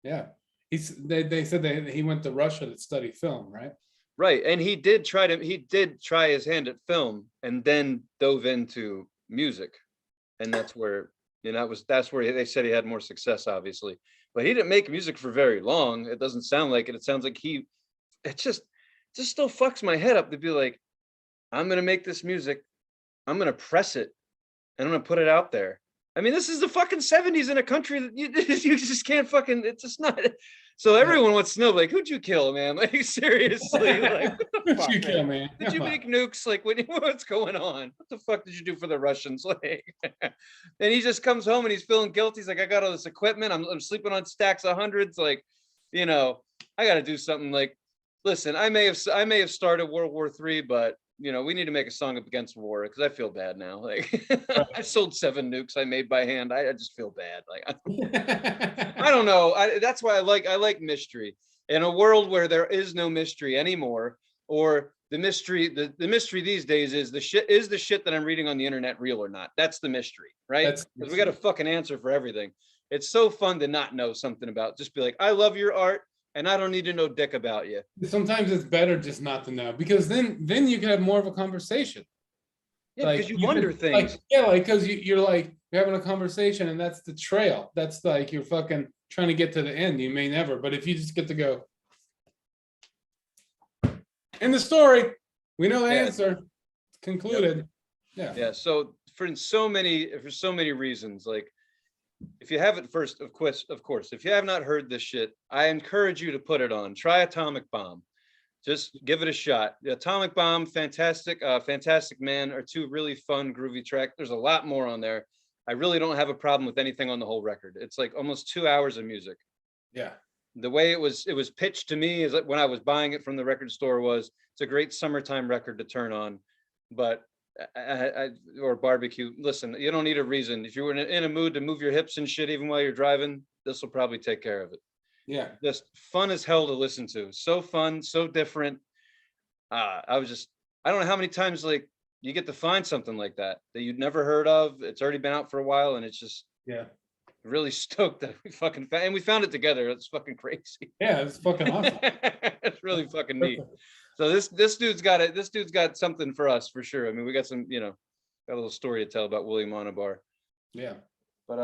Yeah. They said that he went to Russia to study film, right? Right. And he did try his hand at film and then dove into music. And that's where, that's where they said he had more success, obviously. But he didn't make music for very long. It doesn't sound like it. It sounds like it just still fucks my head up to be like, I'm going to make this music. I'm going to press it and I'm going to put it out there. I mean, this is the fucking 70s in a country that you just can't fucking, it's just not. So everyone wants to know, like, who'd you kill, man? Like, seriously, like, what the fuck, you kill, man? Did you make nukes? Like, what's going on? What the fuck did you do for the Russians? Like, and he just comes home and he's feeling guilty. He's like, I got all this equipment. I'm sleeping on stacks of hundreds. Like, I got to do something. Like, listen, I may have started World War III, but we need to make a song against war because I feel bad now. Like, I sold 7 nukes I made by hand. I just feel bad. Like, I don't know. That's why I like mystery. In a world where there is no mystery anymore, or the mystery these days is the shit that I'm reading on the internet real or not? That's the mystery, right? Because we got a fucking answer for everything. It's so fun to not know something about. Just be like, I love your art. And I don't need to know dick about you. Sometimes it's better just not to know, because then you can have more of a conversation. Yeah, because you wonder things. Because you're having a conversation, and that's the trail. That's like you're fucking trying to get to the end. You may never, but if you just get to go in the story, we know the answer. It's concluded. Yep. Yeah. So for so many reasons, like, if you haven't, first, of course, if you have not heard this shit, I encourage you to put it on. Try Atomic Bomb. Just give it a shot. The Atomic Bomb, Fantastic Man are 2 really fun, groovy tracks. There's a lot more on there. I really don't have a problem with anything on the whole record. It's like almost 2 hours of music. Yeah. The way it was pitched to me is like when I was buying it from the record store it's a great summertime record to turn on, but or barbecue. Listen, you don't need a reason. If you're in a mood to move your hips and shit, even while you're driving, this will probably take care of it. Yeah. Just fun as hell to listen to. So fun, so different. I don't know how many times, like, you get to find something like that you'd never heard of. It's already been out for a while, and it's just, really stoked that we fucking found, and we found it together. It's fucking crazy. Yeah, it's fucking awesome. It's really fucking neat. So this dude's got it. This dude's got something for us for sure. I mean, we got some, got a little story to tell about William Onyeabor. Yeah. But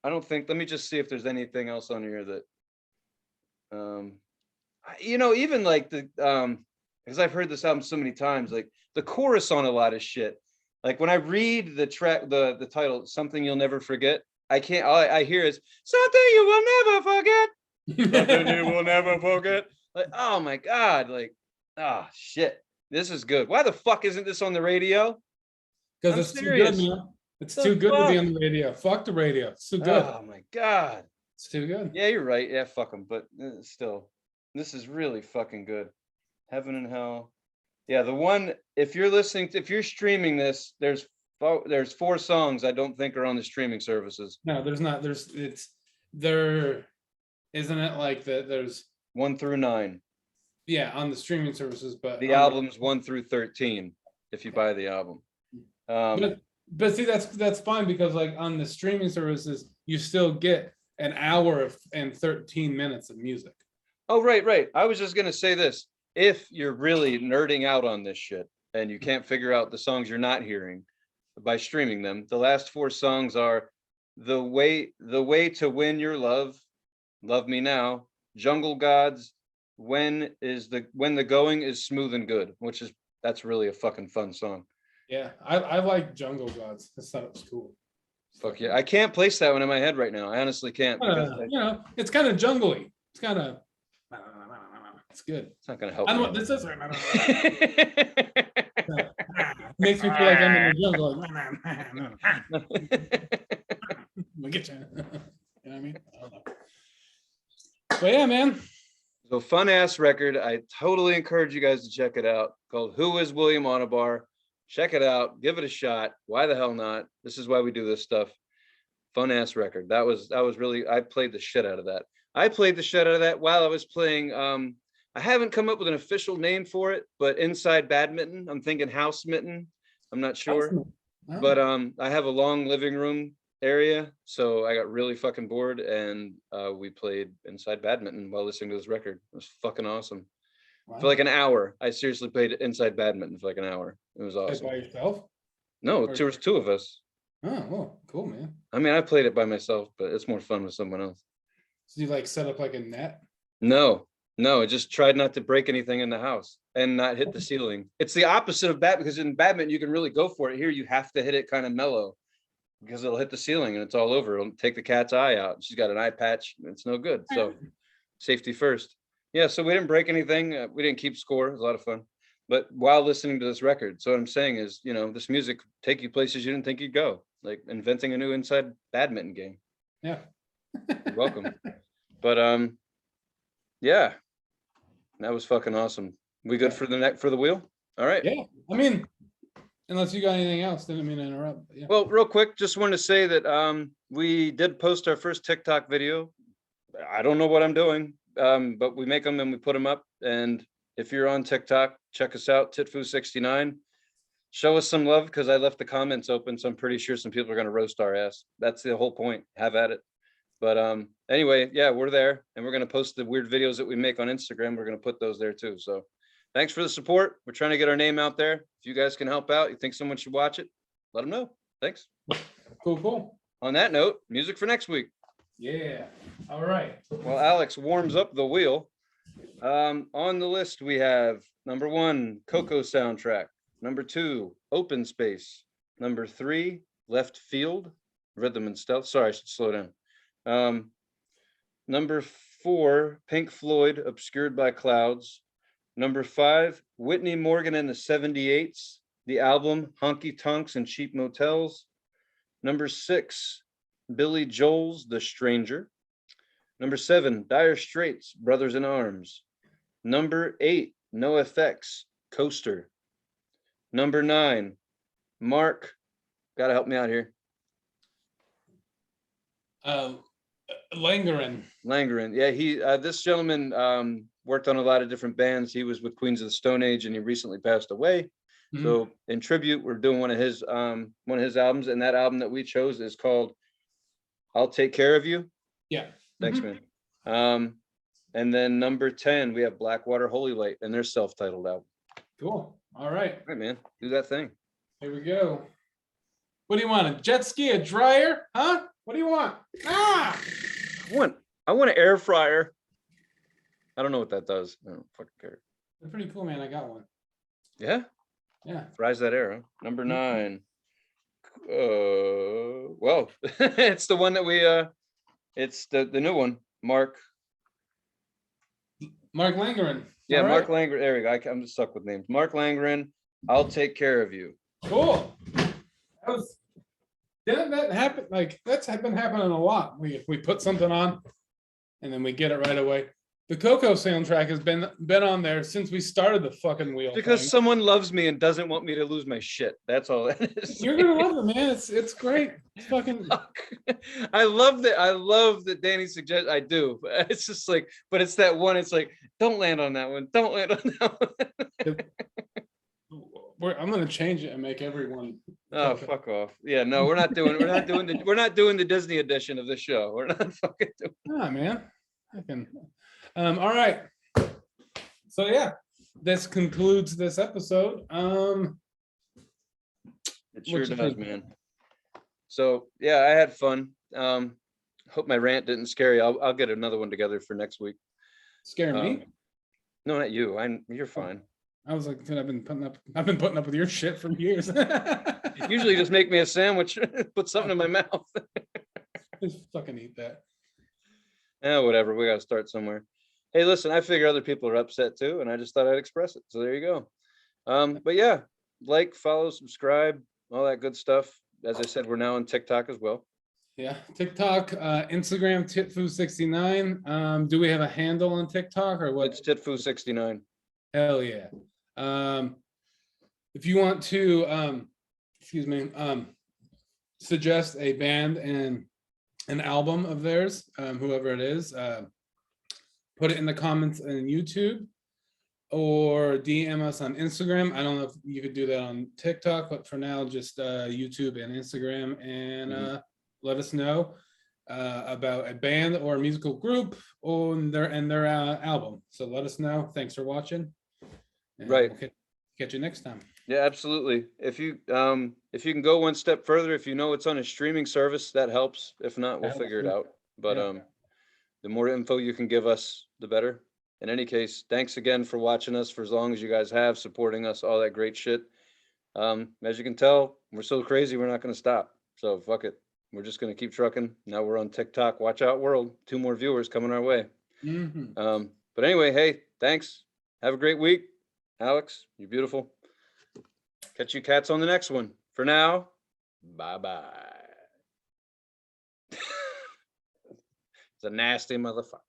I don't think. Let me just see if there's anything else on here that, even like the because I've heard this album so many times, like the chorus on a lot of shit. Like when I read the track, the title, "Something You'll Never Forget," I can't. All I hear is "Something You Will Never Forget." Something you will never forget. Like, oh my God, like. Oh shit, this is good. Why the fuck isn't this on the radio? Because it's serious. Too good, man. It's too good to be on the radio. Fuck the radio. It's too good. Oh my God. It's too good. Yeah, you're right. Yeah, fuck them. But still, this is really fucking good. Heaven and Hell. Yeah, the one, if you're streaming this, there's 4 songs I don't think are on the streaming services. No, there's not. Isn't it like that? There's 1 through 9. Yeah, on the streaming services, but the album's 1 through 13 if you buy the album. But see, that's fine, because like on the streaming services, you still get an hour and 13 minutes of music. Oh, right. I was just gonna say this: if you're really nerding out on this shit and you can't figure out the songs you're not hearing by streaming them, the last 4 songs are "The Way to Win Your Love," "Love Me Now," "Jungle Gods," when the going is smooth and good, that's really a fucking fun song. Yeah, I like Jungle Gods. I thought it was cool. Fuck yeah, I can't place that one in my head right now. I honestly can't. It's kind of jungly. It's kind of. It's good. It's not gonna help. I don't know what this is. Makes me feel like I'm in the jungle. We'll get you. You know what I mean? I don't know. But yeah, man. So fun ass record. I totally encourage you guys to check it out. Called "Who Is William Onyeabor." Check it out. Give it a shot. Why the hell not? This is why we do this stuff. fun ass record. That was really, I played the shit out of that. I played the shit out of that while I was playing. I haven't come up with an official name for it, but inside badminton. I'm thinking house mitten. I'm not sure. Awesome. Oh, But I have a long living room area, so I got really fucking bored, and we played inside badminton while listening to this record. It was fucking awesome. wow. For like an hour, I seriously played inside badminton for like an hour. It was Play awesome. by yourself? No, Or- there was two of us. Oh, well, cool, man. I mean, I played it by myself, but it's more fun with someone else. So you like set up like a net? No, I just tried not to break anything in the house and not hit the ceiling. It's the opposite of badminton, because in badminton you can really go for it. Here you have to hit it kind of mellow, because it'll hit the ceiling and it's all over. It'll take the cat's eye out. She's got an eye patch. It's no good. So safety first. Yeah, so we didn't break anything. We didn't keep score. It was a lot of fun. But while listening to this record, so what I'm saying is, you know, this music take you places you didn't think you'd go, like inventing a new inside badminton game. Yeah. You're welcome. But yeah, that was fucking awesome. We good for the neck for the wheel? All right. Yeah. I mean, unless you got anything else, didn't mean to interrupt. But yeah. Well, real quick, just wanted to say that we did post our first TikTok video. I don't know what I'm doing, but we make them and we put them up. And if you're on TikTok, check us out, Titfu69. Show us some love, because I left the comments open, so I'm pretty sure some people are going to roast our ass. That's the whole point. Have at it. But anyway, yeah, we're there, and we're going to post the weird videos that we make on Instagram. We're going to put those there too. So thanks for the support. We're trying to get our name out there. If you guys can help out, you think someone should watch it, let them know. Thanks. Cool. On that note, music for next week. Yeah. All right. Well, Alex warms up the wheel. On the list, we have number 1, Coco soundtrack. Number 2, Open Space. Number 3, Left Field, Rhythm and Stealth. Sorry, I should slow down. Number 4, Pink Floyd, Obscured by Clouds. Number 5, Whitney Morgan and the 78s, the album Honky Tonks and Cheap Motels. Number 6, Billy Joel's The Stranger. Number 7, Dire Straits, Brothers in Arms. Number 8, NoFX, Coaster. Number 9, Mark, gotta help me out here. Langren. Yeah, he this gentleman worked on a lot of different bands. He was with Queens of the Stone Age, and he recently passed away. Mhm. So in tribute, we're doing one of his albums, and that album that we chose is called I'll Take Care of You. Yeah. Thanks, man. And then number 10, we have Blackwater Holy Light and their self-titled album. Cool. All right. All right, man, do that thing. Here we go. What do you want? A jet ski, a dryer? Huh? What do you want? Ah! I want an air fryer. I don't know what that does. I don't fucking care. They're pretty cool, man. I got one. Yeah, Yeah. fries that air. Huh? Number 9. Well, it's the one that we it's the new one, Mark Langren. Yeah, All Mark right. Langren. There we go. I'm just stuck with names. Mark Langren, I'll Take Care of You. Cool. Didn't that happen? Like, that's been happening a lot. We put something on and then we get it right away. The Coco soundtrack has been on there since we started the fucking wheel. Because thing. someone loves me and doesn't want me to lose my shit. That's all that is. You're gonna love it, man. It's great. It's fucking. I love that Danny suggests. I do. It's just like, but it's that one. It's like, don't land on that one. Don't land on that one. I'm gonna change it and make everyone. Oh, fuck off. Yeah, no, we're not doing the Disney edition of this show. We're not fucking doing. Ah, man. I can. All right. So yeah, this concludes this episode. It sure What'd you does, think? man. So yeah, I had fun. Hope my rant didn't scare you. I'll get another one together for next week. Scare me. No, not you. You're fine. I was like, I've been putting up with your shit for years. Usually just make me a sandwich, put something in my mouth. Just fucking eat that. Yeah, whatever. We got to start somewhere. Hey, listen, I figure other people are upset too, and I just thought I'd express it. So there you go. But yeah, like, follow, subscribe, all that good stuff. As I said, we're now on TikTok as well. Yeah, TikTok, Instagram, Titfu69. Do we have a handle on TikTok or what? It's Titfu69. Hell yeah. If you want to, suggest a band and an album of theirs, whoever it is, put it in the comments on YouTube or DM us on Instagram. I don't know if you could do that on TikTok, but for now, just YouTube and Instagram, and let us know about a band or a musical group on their album. So let us know. Thanks for watching. And Right. we'll catch you next time. Yeah, absolutely. If you can go one step further, if you know it's on a streaming service, that helps. If not, we'll figure it out. But Yeah. the more info you can give us, the better. In any case, thanks again for watching us for as long as you guys have, supporting us, all that great shit. As you can tell, we're so crazy, we're not going to stop. So fuck it. We're just going to keep trucking. Now we're on TikTok. Watch out, world. 2 more viewers coming our way. But anyway, hey, thanks. Have a great week. Alex, you're beautiful. Catch you cats on the next one. For now, bye-bye. It's a nasty motherfucker.